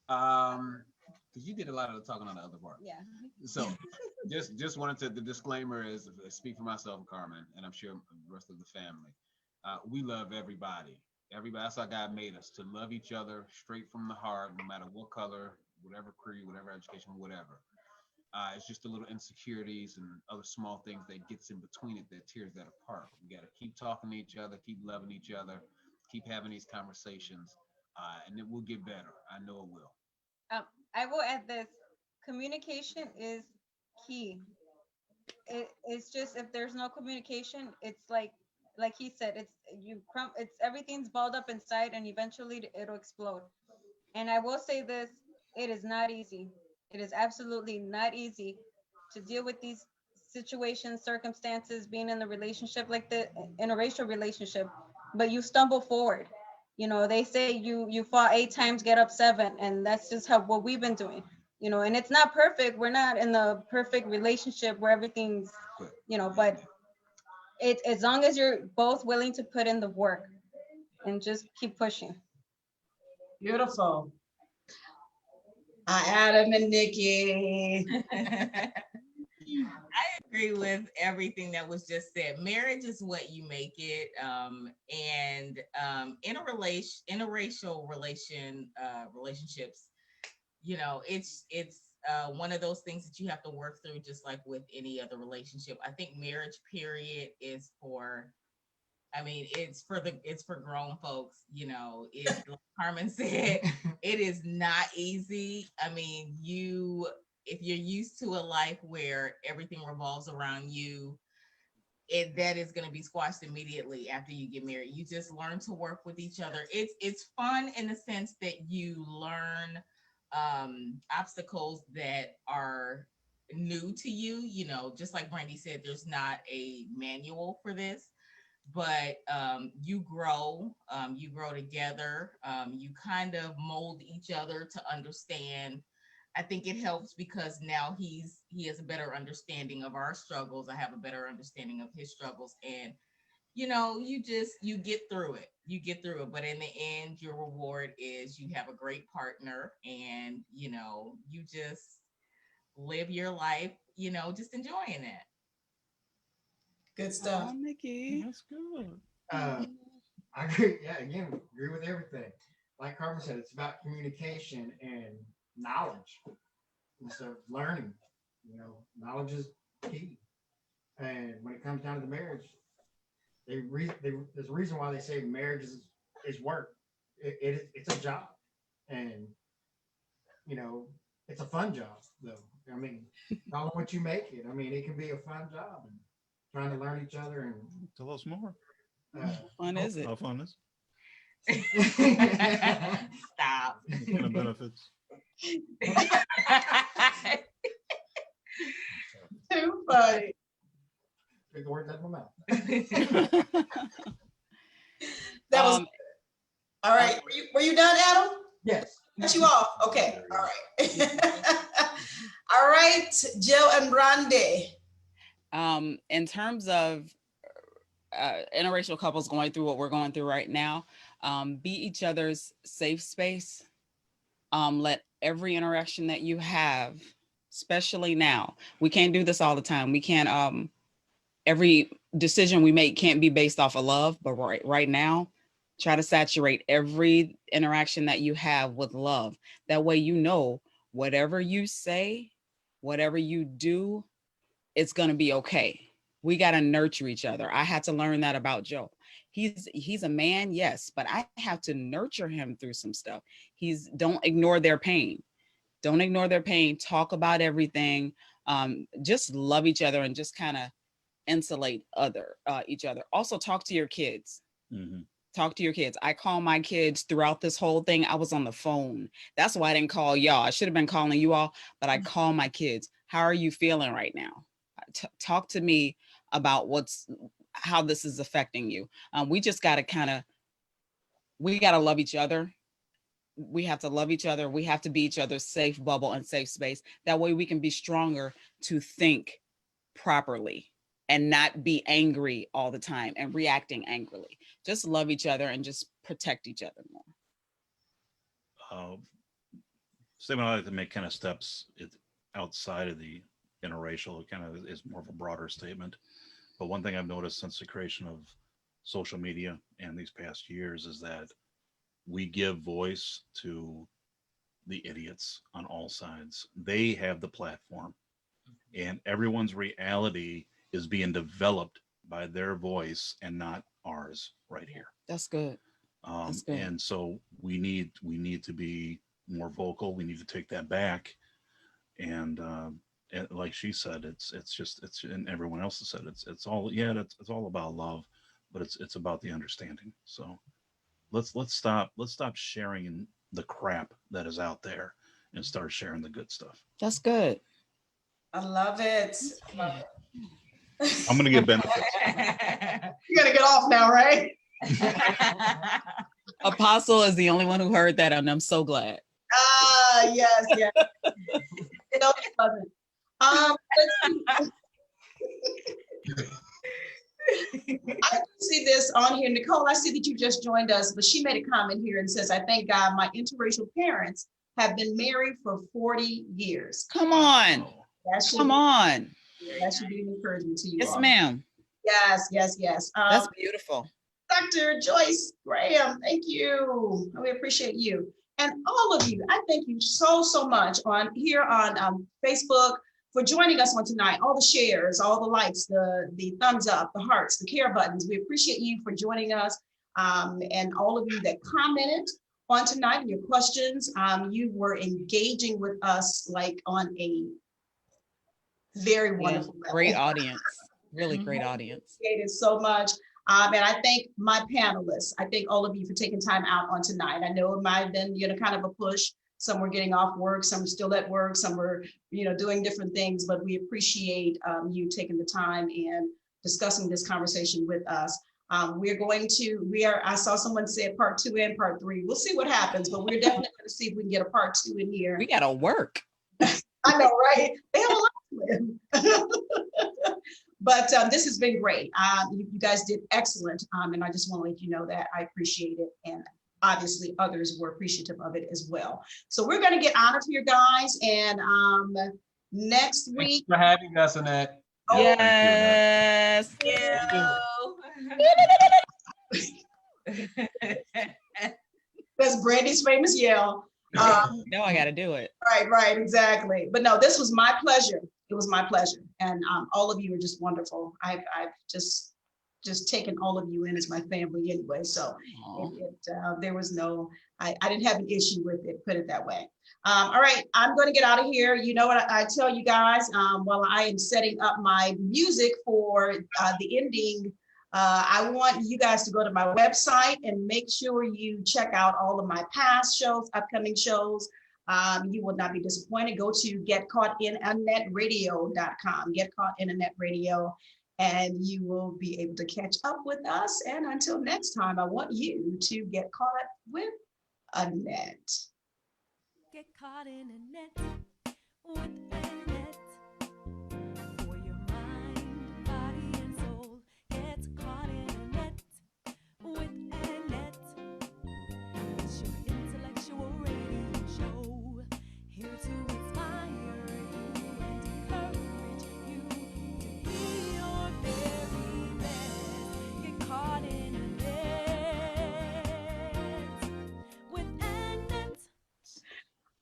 Because you did a lot of the talking on the other part. Yeah. So just wanted to, the disclaimer is, speak for myself and Carmen, and I'm sure the rest of the family. We love everybody. Everybody, that's how God made us, to love each other straight from the heart, no matter what color, whatever creed, whatever education, whatever. It's just the little insecurities and other small things that gets in between it that tears that apart. We got to keep talking to each other, keep loving each other, keep having these conversations, and it will get better. I know it will. I will add this: communication is key. It's just, if there's no communication, it's like he said, it's everything's balled up inside, and eventually it'll explode. And I will say this: it is not easy. It is absolutely not easy to deal with these situations, circumstances, being in the relationship like the interracial relationship, but you stumble forward. You know, they say you fall 8 times, get up 7, and that's just what we've been doing. You know, and it's not perfect. We're not in the perfect relationship where everything's, but it's, as long as you're both willing to put in the work and just keep pushing. Beautiful. Adam and Nikki. I agree with everything that was just said. Marriage is what you make it, and interracial relationships, it's one of those things that you have to work through, just like with any other relationship. I think marriage, period, is for, it's for grown folks. It's like Carmen said, it is not easy. If you're used to a life where everything revolves around you, that is going to be squashed immediately after you get married. You just learn to work with each other. It's fun in the sense that you learn obstacles that are new to you, you know, just like Brandie said, there's not a manual for this, but you grow together. You kind of mold each other to understand. I think it helps because now he has a better understanding of our struggles. I have a better understanding of his struggles, and you know, you get through it. You get through it, but in the end, your reward is you have a great partner, and you know, you just live your life, you know, just enjoying it. Good stuff. Oh, Nicky. That's good. I agree. Yeah, again, agree with everything. Like Carmen said, it's about communication and knowledge instead of learning. You know, knowledge is key. And when it comes down to the marriage, there's a reason why they say marriage is work. It's a job, and you know, it's a fun job though. I mean, not what you make it. I mean, it can be a fun job and trying to learn each other and Tell us more. How fun is it? How fun is Stop. it? What kind of benefits? Too funny. big words out of my mouth. That was all right. Were you done, Adam? Yes. Cut you off. Okay. All right. All right, Joe and Brandie. In terms of interracial couples going through what we're going through right now, be each other's safe space. Let every interaction that you have, especially now, we can't do this all the time. We can't, every decision we make can't be based off of love, but right now, try to saturate every interaction that you have with love. That way, you know, whatever you say, whatever you do, it's going to be okay. We got to nurture each other. I had to learn that about Joe. He's a man, yes, but I have to nurture him through some stuff. Don't ignore their pain. Don't ignore their pain. Talk about everything. Just love each other and just kind of insulate each other. Also talk to your kids. Mm-hmm. Talk to your kids. I call my kids throughout this whole thing. I was on the phone. That's why I didn't call y'all. I should have been calling you all, but I call my kids. How are you feeling right now? Talk to me about how this is affecting you. We just got to we got to love each other. We have to love each other. We have to be each other's safe bubble and safe space. That way we can be stronger to think properly and not be angry all the time and reacting angrily. Just love each other and just protect each other more. Statement I like to make kind of steps outside of the interracial. It kind of is more of a broader statement. But one thing I've noticed since the creation of social media and these past years is that we give voice to the idiots on all sides. They have the platform, and everyone's reality is being developed by their voice and not ours right here. That's good. That's good. And so we need to be more vocal. We need to take that back. And like she said, it's and everyone else has said it's all about love, but it's about the understanding. So let's stop sharing the crap that is out there and start sharing the good stuff. That's good. I love it. I'm gonna get benefits. You gotta get off now, right? Apostle is the only one who heard that, and I'm so glad. Yes. It always wasn't. I see this on here. Nicole, I see that you just joined us, but she made a comment here and says, I thank God my interracial parents have been married for 40 years. Come on. Come on. That should be an encouragement to you. Yes, all. Ma'am. Yes. That's beautiful. Dr. Joyce Graham, thank you. We appreciate you. And all of you, I thank you so much on Facebook for joining us on tonight. All the shares, all the likes, the thumbs up, the hearts, the care buttons. We appreciate you for joining us. And all of you that commented on tonight and your questions, you were engaging with us like on a very wonderful level. Great audience. Really great audience. Appreciate it so much. And I thank my panelists. I thank all of you for taking time out on tonight. I know it might have been, kind of a push Some were getting off work, some are still at work, some were, doing different things, but we appreciate you taking the time and discussing this conversation with us. I saw someone say part 2 and part 3. We'll see what happens, but we're definitely going to see if we can get a part 2 in here. We gotta work. I know, right? They have a lot to live. But this has been great. You guys did excellent. And I just want to let you know that I appreciate it. And obviously others were appreciative of it as well. So we're going to get out of here, guys. And next week. Thanks for having us, Annette. Oh, Yes. That's Brandy's famous yell. No, I got to do it. Right, exactly. But no, this was my pleasure. It was my pleasure. And all of you are just wonderful. I've just taken all of you in as my family anyway. So there was I didn't have an issue with it, put it that way. All right, I'm going to get out of here. You know what I tell you guys, while I am setting up my music for the ending, I want you guys to go to my website and make sure you check out all of my past shows, upcoming shows. You will not be disappointed. Go to getcaughtinAnetradio.com, getcaughtinAnetradio, and you will be able to catch up with us. And until next time, I want you to get caught up with Annette. Get caught in a net with Annette. For your mind, body, and soul. Get caught in a net with Annette. It's your intellectual radio show, here to inspire you and encourage you to be your very best. Get caught in a net with Annette.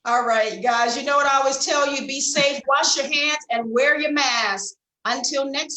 All right, guys, you know what I always tell you, be safe, wash your hands, and wear your mask. Until next